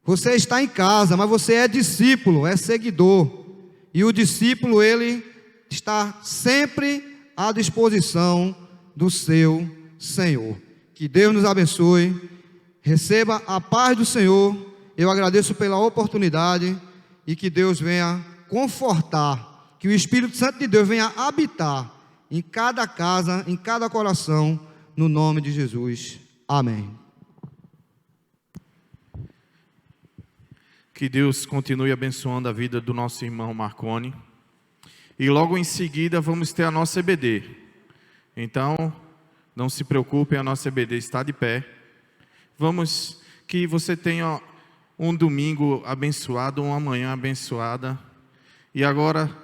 [SPEAKER 4] Você está em casa, mas você é discípulo, é seguidor. E o discípulo, ele está sempre à disposição do seu Senhor. Que Deus nos abençoe. Receba a paz do Senhor. Eu agradeço pela oportunidade e que Deus venha confortar, que o Espírito Santo de Deus venha habitar em cada casa, em cada coração, no nome de Jesus. Amém.
[SPEAKER 1] Que Deus continue abençoando a vida do nosso irmão Marconi. E logo em seguida vamos ter a nossa EBD. Então, não se preocupem, a nossa EBD está de pé. Vamos, que você tenha um domingo abençoado, uma manhã abençoada. E agora,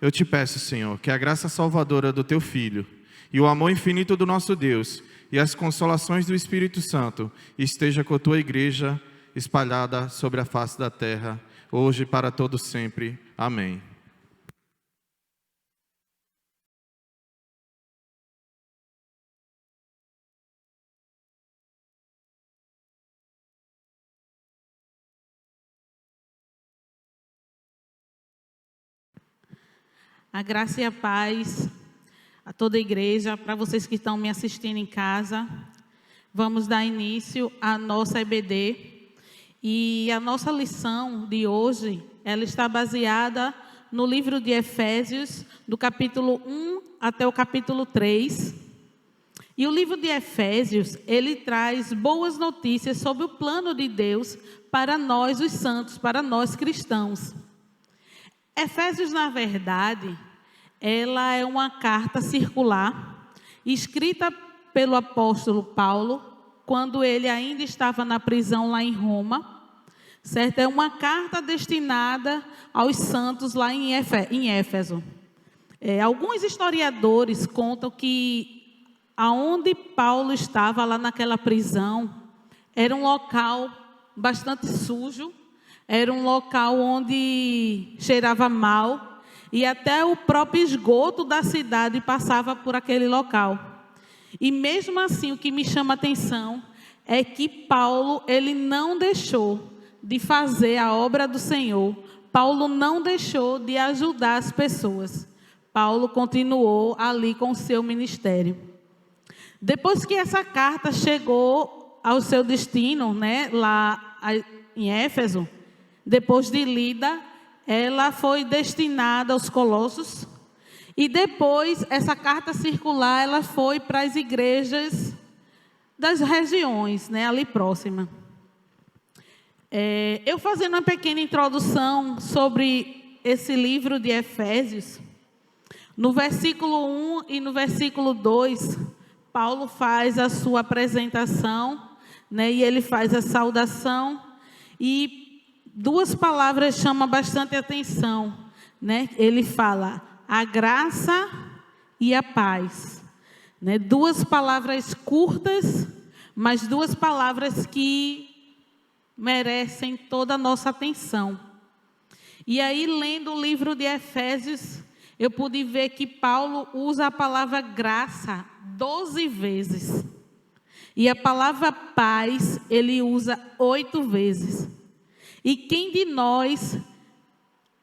[SPEAKER 1] eu te peço, Senhor, que a graça salvadora do Teu Filho, e o amor infinito do nosso Deus, e as consolações do Espírito Santo, esteja com a Tua igreja, espalhada sobre a face da terra, hoje e para todo sempre. Amém.
[SPEAKER 5] A graça e a paz a toda a igreja, para vocês que estão me assistindo em casa. Vamos dar início à nossa EBD. E a nossa lição de hoje, ela está baseada no livro de Efésios, do capítulo 1 até o capítulo 3. E o livro de Efésios, ele traz boas notícias sobre o plano de Deus para nós, os santos, para nós cristãos. Efésios, na verdade, ela é uma carta circular, escrita pelo apóstolo Paulo, quando ele ainda estava na prisão lá em Roma, certo? É uma carta destinada aos santos lá em Éfeso. Alguns historiadores contam que aonde Paulo estava lá naquela prisão, era um local bastante sujo, era um local onde cheirava mal, e até o próprio esgoto da cidade passava por aquele local. E mesmo assim, o que me chama a atenção é que Paulo, ele não deixou de fazer a obra do Senhor. Paulo não deixou de ajudar as pessoas. Paulo continuou ali com o seu ministério. Depois que essa carta chegou ao seu destino, né, lá em Éfeso, depois de lida, ela foi destinada aos Colossos. E depois, essa carta circular, ela foi para as igrejas das regiões, né, ali próxima. Eu fazendo uma pequena introdução sobre esse livro de Efésios, no versículo 1 e no versículo 2, Paulo faz a sua apresentação, né, e ele faz a saudação, e duas palavras chamam bastante atenção, né? Ele fala a graça e a paz, né? Duas palavras curtas, mas duas palavras que merecem toda a nossa atenção. E aí, lendo o livro de Efésios, eu pude ver que Paulo usa a palavra graça 12 vezes. E a palavra paz, ele usa 8 vezes. E quem de nós,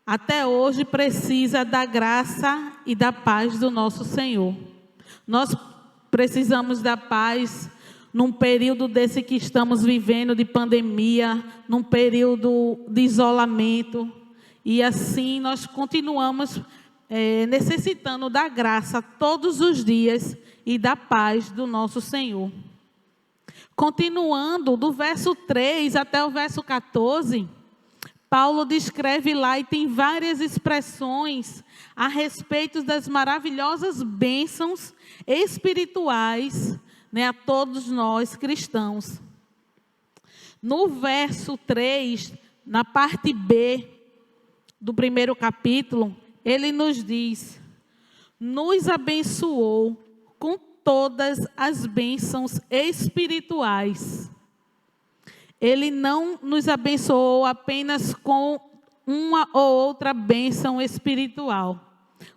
[SPEAKER 5] até hoje, precisa da graça e da paz do nosso Senhor? Nós precisamos da paz num período desse que estamos vivendo, de pandemia, num período de isolamento. E assim nós continuamos necessitando da graça todos os dias e da paz do nosso Senhor. Continuando, do verso 3 até o verso 14, Paulo descreve lá e tem várias expressões a respeito das maravilhosas bênçãos espirituais, né, a todos nós cristãos. No verso 3, na parte B do primeiro capítulo, ele nos diz: nos abençoou com todas as bênçãos espirituais. Ele não nos abençoou apenas com uma ou outra bênção espiritual.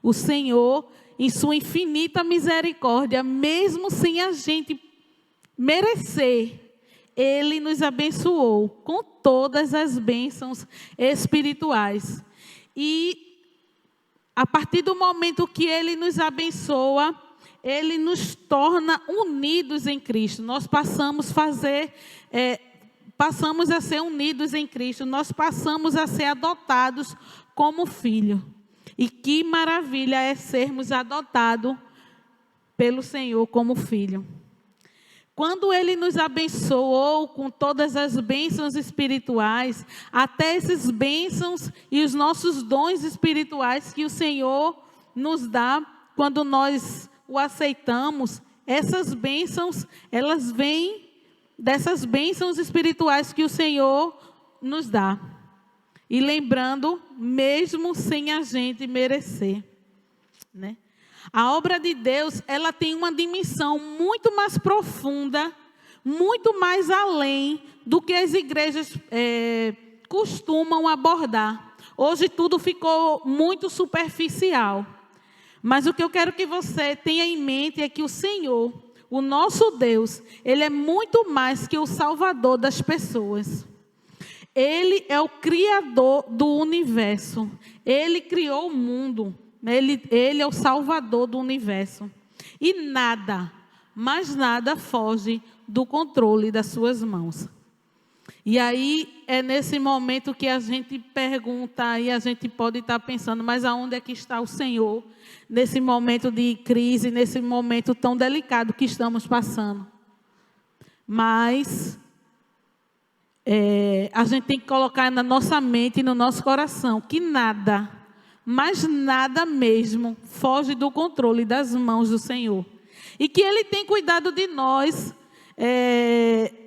[SPEAKER 5] O Senhor, em sua infinita misericórdia, mesmo sem a gente merecer, Ele nos abençoou com todas as bênçãos espirituais. E a partir do momento que Ele nos abençoa, Ele nos torna unidos em Cristo. Nós passamos a ser unidos em Cristo. Nós passamos a ser adotados como filho. E que maravilha é sermos adotados pelo Senhor como filho. Quando Ele nos abençoou com todas as bênçãos espirituais, até essas bênçãos e os nossos dons espirituais que o Senhor nos dá, quando nós o aceitamos, essas bênçãos, elas vêm dessas bênçãos espirituais que o Senhor nos dá. E lembrando, mesmo sem a gente merecer, né? A obra de Deus, ela tem uma dimensão muito mais profunda, muito mais além do que as igrejas costumam abordar. Hoje tudo ficou muito superficial. Mas o que eu quero que você tenha em mente é que o Senhor, o nosso Deus, Ele é muito mais que o Salvador das pessoas. Ele é o Criador do universo. Ele criou o mundo. Ele é o Salvador do universo. E nada, mas nada foge do controle das suas mãos. E aí é nesse momento que a gente pergunta, e a gente pode estar pensando, mas aonde é que está o Senhor? Nesse momento de crise, nesse momento tão delicado que estamos passando. Mas a gente tem que colocar na nossa mente e no nosso coração que nada, mas nada mesmo, foge do controle das mãos do Senhor. E que Ele tem cuidado de nós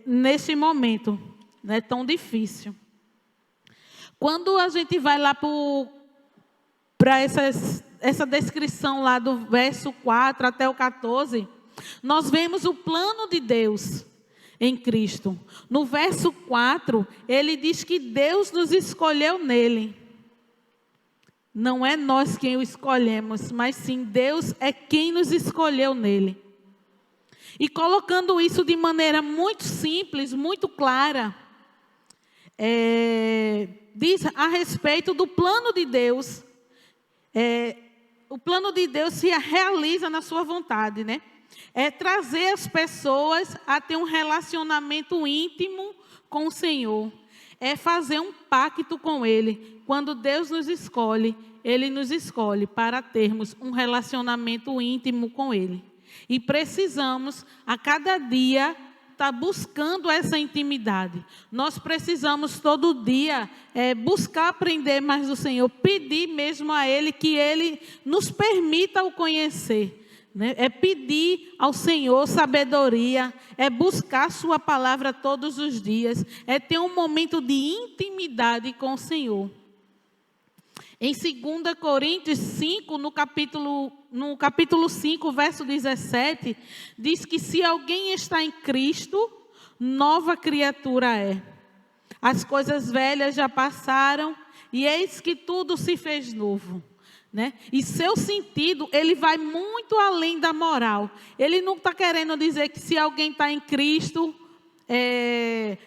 [SPEAKER 5] neste momento, né, tão difícil. Quando a gente vai lá para essa descrição lá do verso 4 até o 14, nós vemos o plano de Deus em Cristo. No verso 4, ele diz que Deus nos escolheu nele. Não é nós quem o escolhemos, mas sim Deus é quem nos escolheu nele. E colocando isso de maneira muito simples, muito clara, diz a respeito do plano de Deus. O plano de Deus se realiza na sua vontade, né? É trazer as pessoas a ter um relacionamento íntimo com o Senhor. É fazer um pacto com Ele. Quando Deus nos escolhe, Ele nos escolhe para termos um relacionamento íntimo com Ele. E precisamos, a cada dia, estar buscando essa intimidade. Nós precisamos todo dia buscar aprender mais do Senhor, pedir mesmo a Ele que Ele nos permita o conhecer. Né? É pedir ao Senhor sabedoria, é buscar Sua palavra todos os dias, é ter um momento de intimidade com o Senhor. Em 2 Coríntios 5, no capítulo 5, verso 17, diz que se alguém está em Cristo, nova criatura é. As coisas velhas já passaram e eis que tudo se fez novo. Né? E seu sentido, ele vai muito além da moral. Ele não está querendo dizer que se alguém está em Cristo,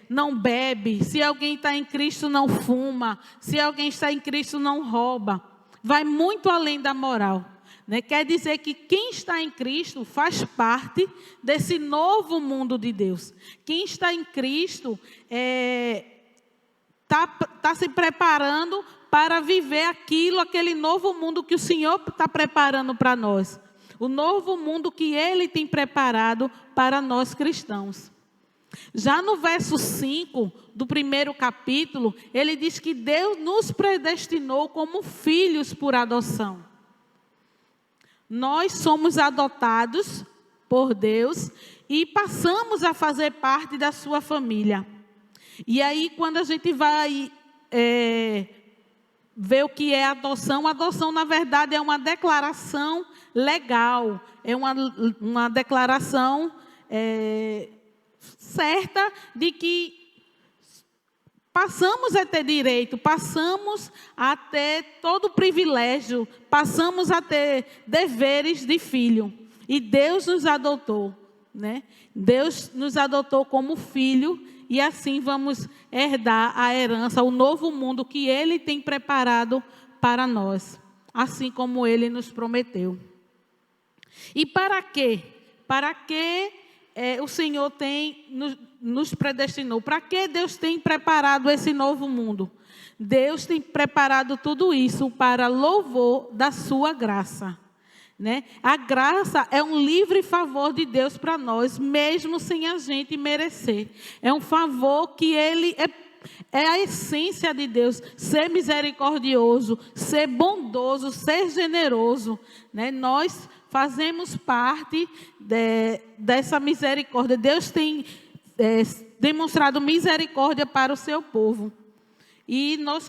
[SPEAKER 5] não bebe. Se alguém está em Cristo, não fuma. Se alguém está em Cristo, não rouba. Vai muito além da moral. Né? Quer dizer que quem está em Cristo faz parte desse novo mundo de Deus. Quem está em Cristo está se preparando para viver aquele novo mundo que o Senhor está preparando para nós. O novo mundo que Ele tem preparado para nós cristãos. Já no verso 5 do primeiro capítulo, ele diz que Deus nos predestinou como filhos por adoção. Nós somos adotados por Deus e passamos a fazer parte da sua família. E aí, quando a gente vai ver o que é adoção, adoção, na verdade, é uma declaração legal, é uma declaração certa de que passamos a ter direito, passamos a ter todo o privilégio, passamos a ter deveres de filho. E Deus nos adotou, né? Deus nos adotou como filho e assim vamos herdar a herança, o novo mundo que Ele tem preparado para nós, assim como Ele nos prometeu. E para quê? Para que o Senhor nos predestinou? Para que Deus tem preparado esse novo mundo? Deus tem preparado tudo isso para louvor da sua graça. Né? A graça é um livre favor de Deus para nós, mesmo sem a gente merecer. É um favor que Ele é a essência de Deus, ser misericordioso, ser bondoso, ser generoso. Né? Nós fazemos parte dessa misericórdia. Deus tem demonstrado misericórdia para o seu povo. E nós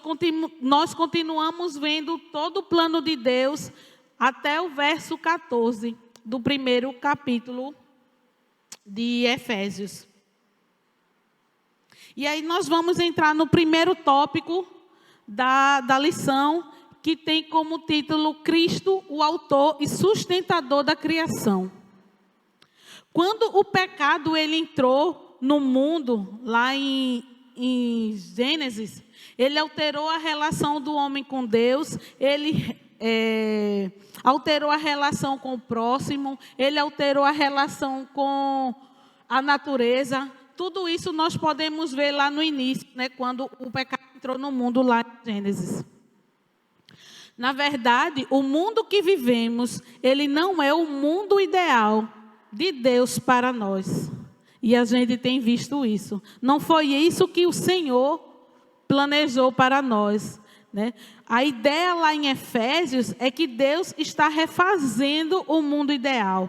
[SPEAKER 5] continuamos vendo todo o plano de Deus até o verso 14 do primeiro capítulo de Efésios. E aí nós vamos entrar no primeiro tópico da lição, que tem como título Cristo, o autor e sustentador da criação. Quando o pecado ele entrou no mundo, lá em Gênesis, ele alterou a relação do homem com Deus, ele alterou a relação com o próximo, ele alterou a relação com a natureza. Tudo isso nós podemos ver lá no início, né, quando o pecado entrou no mundo lá em Gênesis. Na verdade, o mundo que vivemos, ele não é o mundo ideal de Deus para nós. E a gente tem visto isso. Não foi isso que o Senhor planejou para nós. Né? A ideia lá em Efésios é que Deus está refazendo o mundo ideal.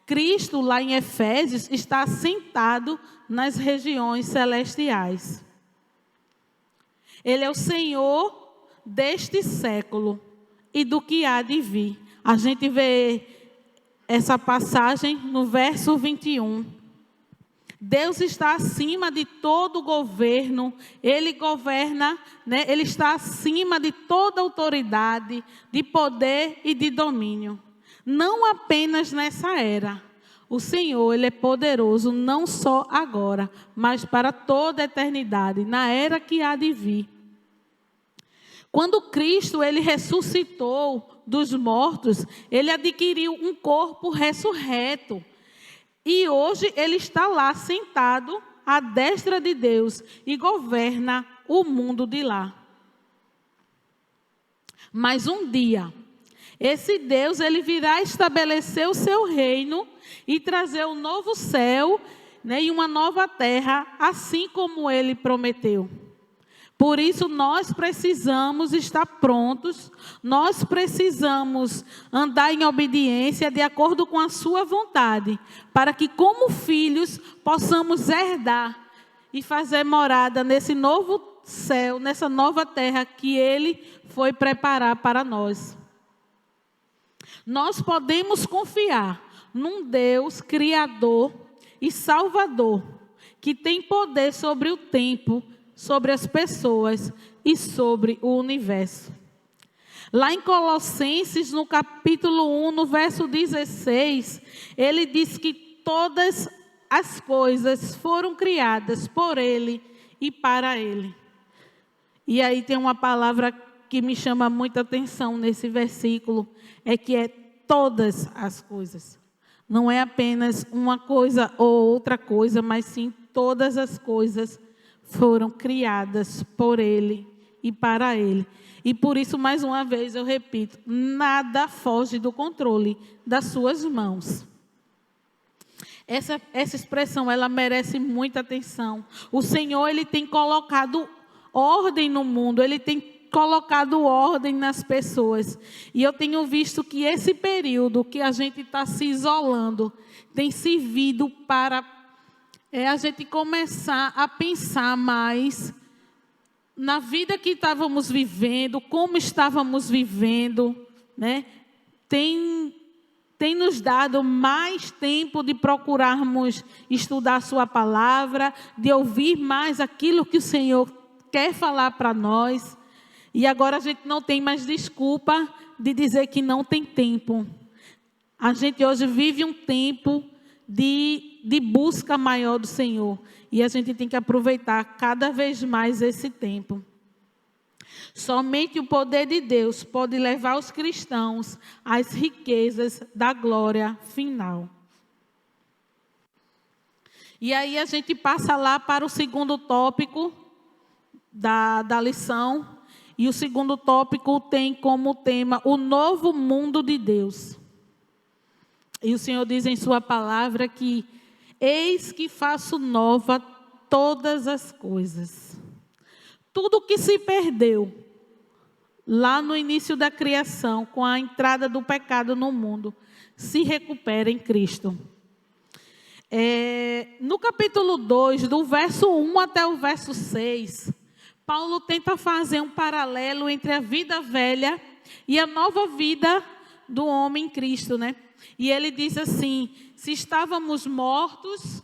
[SPEAKER 5] Cristo lá em Efésios está assentado nas regiões celestiais. Ele é o Senhor deste século e do que há de vir. A gente vê essa passagem no verso 21. Deus está acima de todo governo, Ele governa, né? Ele está acima de toda autoridade, de poder e de domínio. Não apenas nessa era. O Senhor, Ele é poderoso não só agora, mas para toda a eternidade, na era que há de vir. Quando Cristo, Ele ressuscitou dos mortos, Ele adquiriu um corpo ressurreto. E hoje Ele está lá sentado à destra de Deus e governa o mundo de lá. Mas um dia, esse Deus, Ele virá estabelecer o seu reino e trazer um novo céu, né, e uma nova terra, assim como Ele prometeu. Por isso, nós precisamos estar prontos, nós precisamos andar em obediência de acordo com a sua vontade, para que, como filhos, possamos herdar e fazer morada nesse novo céu, nessa nova terra que Ele foi preparar para nós. Nós podemos confiar num Deus Criador e Salvador, que tem poder sobre o tempo, sobre as pessoas e sobre o universo. Lá em Colossenses, no capítulo 1, no verso 16, ele diz que todas as coisas foram criadas por Ele e para Ele. E aí tem uma palavra que me chama muita atenção nesse versículo, é que é todas as coisas. Não é apenas uma coisa ou outra coisa, mas sim todas as coisas foram criadas por Ele e para Ele. E por isso, mais uma vez, eu repito, nada foge do controle das suas mãos. Essa expressão, ela merece muita atenção. O Senhor, Ele tem colocado ordem no mundo, Ele tem colocado ordem nas pessoas. E eu tenho visto que esse período que a gente está se isolando tem servido para a gente começar a pensar mais na vida que estávamos vivendo, como estávamos vivendo, né? Tem nos dado mais tempo de procurarmos estudar a sua palavra, de ouvir mais aquilo que o Senhor quer falar para nós. E agora a gente não tem mais desculpa de dizer que não tem tempo. A gente hoje vive um tempo de busca maior do Senhor. E a gente tem que aproveitar cada vez mais esse tempo. Somente o poder de Deus pode levar os cristãos às riquezas da glória final. E aí a gente passa lá para o segundo tópico da lição. E o segundo tópico tem como tema o novo mundo de Deus. E o Senhor diz em sua palavra que eis que faço nova todas as coisas. Tudo que se perdeu lá no início da criação, com a entrada do pecado no mundo, se recupera em Cristo. No capítulo 2, do verso 1 até o verso 6, Paulo tenta fazer um paralelo entre a vida velha e a nova vida do homem em Cristo, né? E ele diz assim: se estávamos mortos,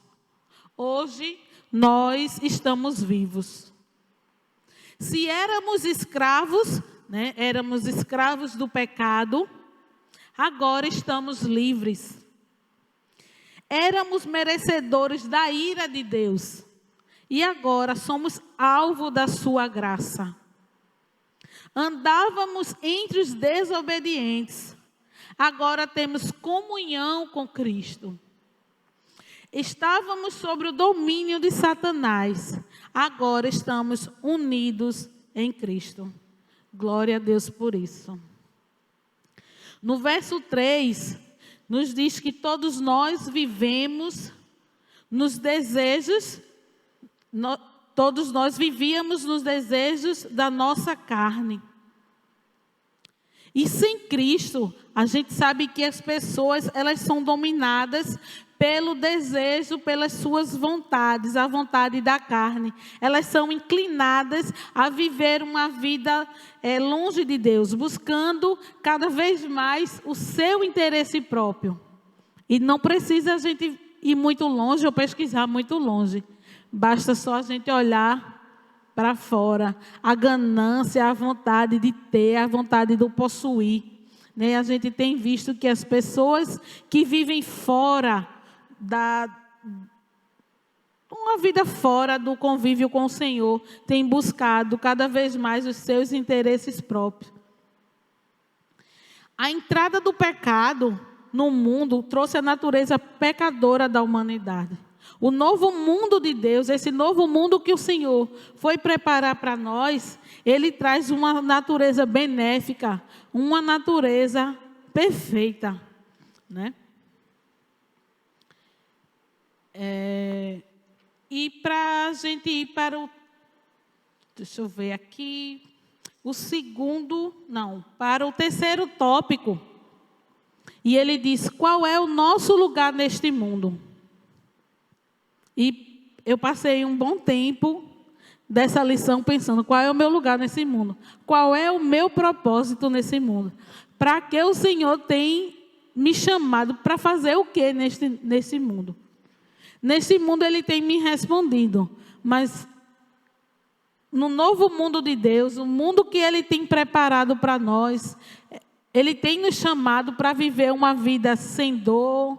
[SPEAKER 5] hoje nós estamos vivos. Se éramos escravos, né? Éramos escravos do pecado, agora estamos livres. Éramos merecedores da ira de Deus. E agora somos alvo da sua graça. Andávamos entre os desobedientes. Agora temos comunhão com Cristo. Estávamos sob o domínio de Satanás. Agora estamos unidos em Cristo. Glória a Deus por isso. No verso 3, nos diz que todos nós vivemos nos desejos. Todos nós vivíamos nos desejos da nossa carne. E sem Cristo, a gente sabe que as pessoas, elas são dominadas pelo desejo, pelas suas vontades, a vontade da carne. Elas são inclinadas a viver uma vida longe de Deus, buscando cada vez mais o seu interesse próprio. E não precisa a gente ir muito longe ou pesquisar muito longe. Basta só a gente olhar para fora, a ganância, a vontade de ter, a vontade de possuir. Né? A gente tem visto que as pessoas que vivem fora uma vida fora do convívio com o Senhor, tem buscado cada vez mais os seus interesses próprios. A entrada do pecado no mundo trouxe a natureza pecadora da humanidade. O novo mundo de Deus, esse novo mundo que o Senhor foi preparar para nós, Ele traz uma natureza benéfica, uma natureza perfeita, né? E para a gente ir para o... Deixa eu ver aqui... para o terceiro tópico. E ele diz, qual é o nosso lugar neste mundo? E eu passei um bom tempo dessa lição pensando, qual é o meu lugar nesse mundo? Qual é o meu propósito nesse mundo? Para que o Senhor tem me chamado para fazer o que nesse mundo? Nesse mundo Ele tem me respondido, mas no novo mundo de Deus, o mundo que Ele tem preparado para nós, Ele tem nos chamado para viver uma vida sem dor,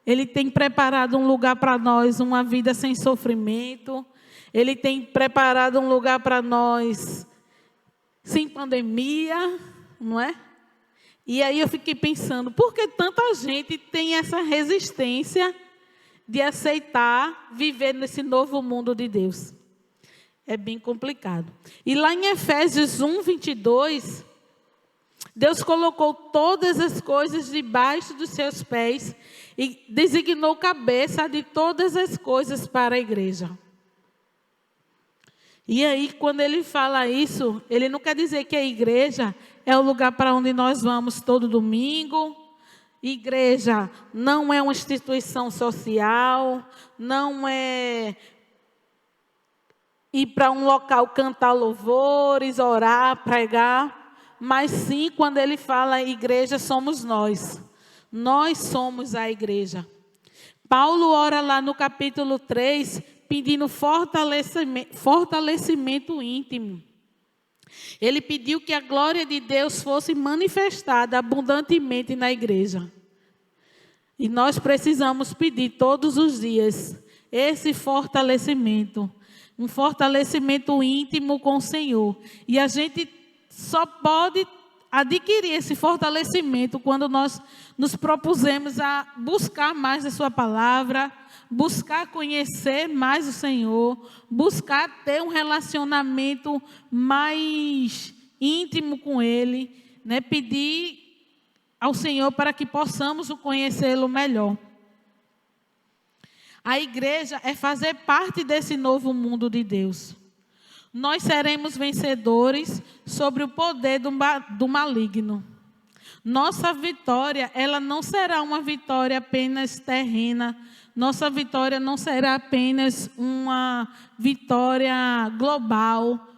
[SPEAKER 5] Ele tem preparado um lugar para nós, uma vida sem sofrimento, Ele tem preparado um lugar para nós sem pandemia, não é? E aí eu fiquei pensando, por que tanta gente tem essa resistência de aceitar viver nesse novo mundo de Deus? É bem complicado. E lá em Efésios 1, 22, Deus colocou todas as coisas debaixo dos seus pés e designou cabeça de todas as coisas para a igreja. E aí, quando ele fala isso, ele não quer dizer que a igreja é o lugar para onde nós vamos todo domingo. Igreja não é uma instituição social, não é ir para um local cantar louvores, orar, pregar, mas sim, quando ele fala igreja, somos nós. Nós somos a igreja. Paulo ora lá no capítulo 3, pedindo fortalecimento íntimo. Ele pediu que a glória de Deus fosse manifestada abundantemente na igreja. E nós precisamos pedir todos os dias esse fortalecimento. Um fortalecimento íntimo com o Senhor. E a gente só pode adquirir esse fortalecimento quando nós nos propusemos a buscar mais a sua palavra, buscar conhecer mais o Senhor, buscar ter um relacionamento mais íntimo com Ele, né? Pedir ao Senhor para que possamos conhecê-lo melhor. A igreja é fazer parte desse novo mundo de Deus. Nós seremos vencedores sobre o poder do maligno. Nossa vitória, ela não será uma vitória apenas terrena. Nossa vitória não será apenas uma vitória global,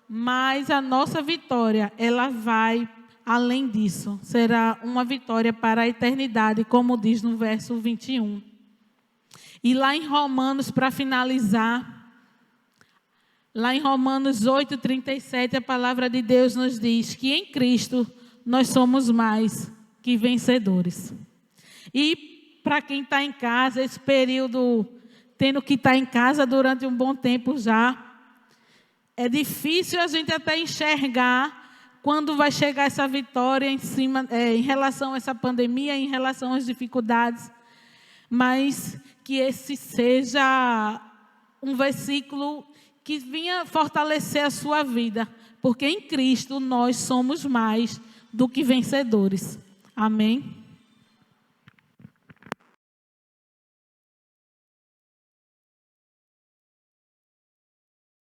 [SPEAKER 5] mas a nossa vitória, ela vai além disso. Será uma vitória para a eternidade, como diz no verso 21. E lá em Romanos, para finalizar, lá em Romanos 8:37, a palavra de Deus nos diz que em Cristo nós somos mais que vencedores. E para quem está em casa, esse período, tendo que estar em casa durante um bom tempo já, é difícil a gente até enxergar quando vai chegar essa vitória em relação a essa pandemia, em relação às dificuldades, mas que esse seja um versículo que venha fortalecer a sua vida, porque em Cristo nós somos mais do que vencedores. Amém?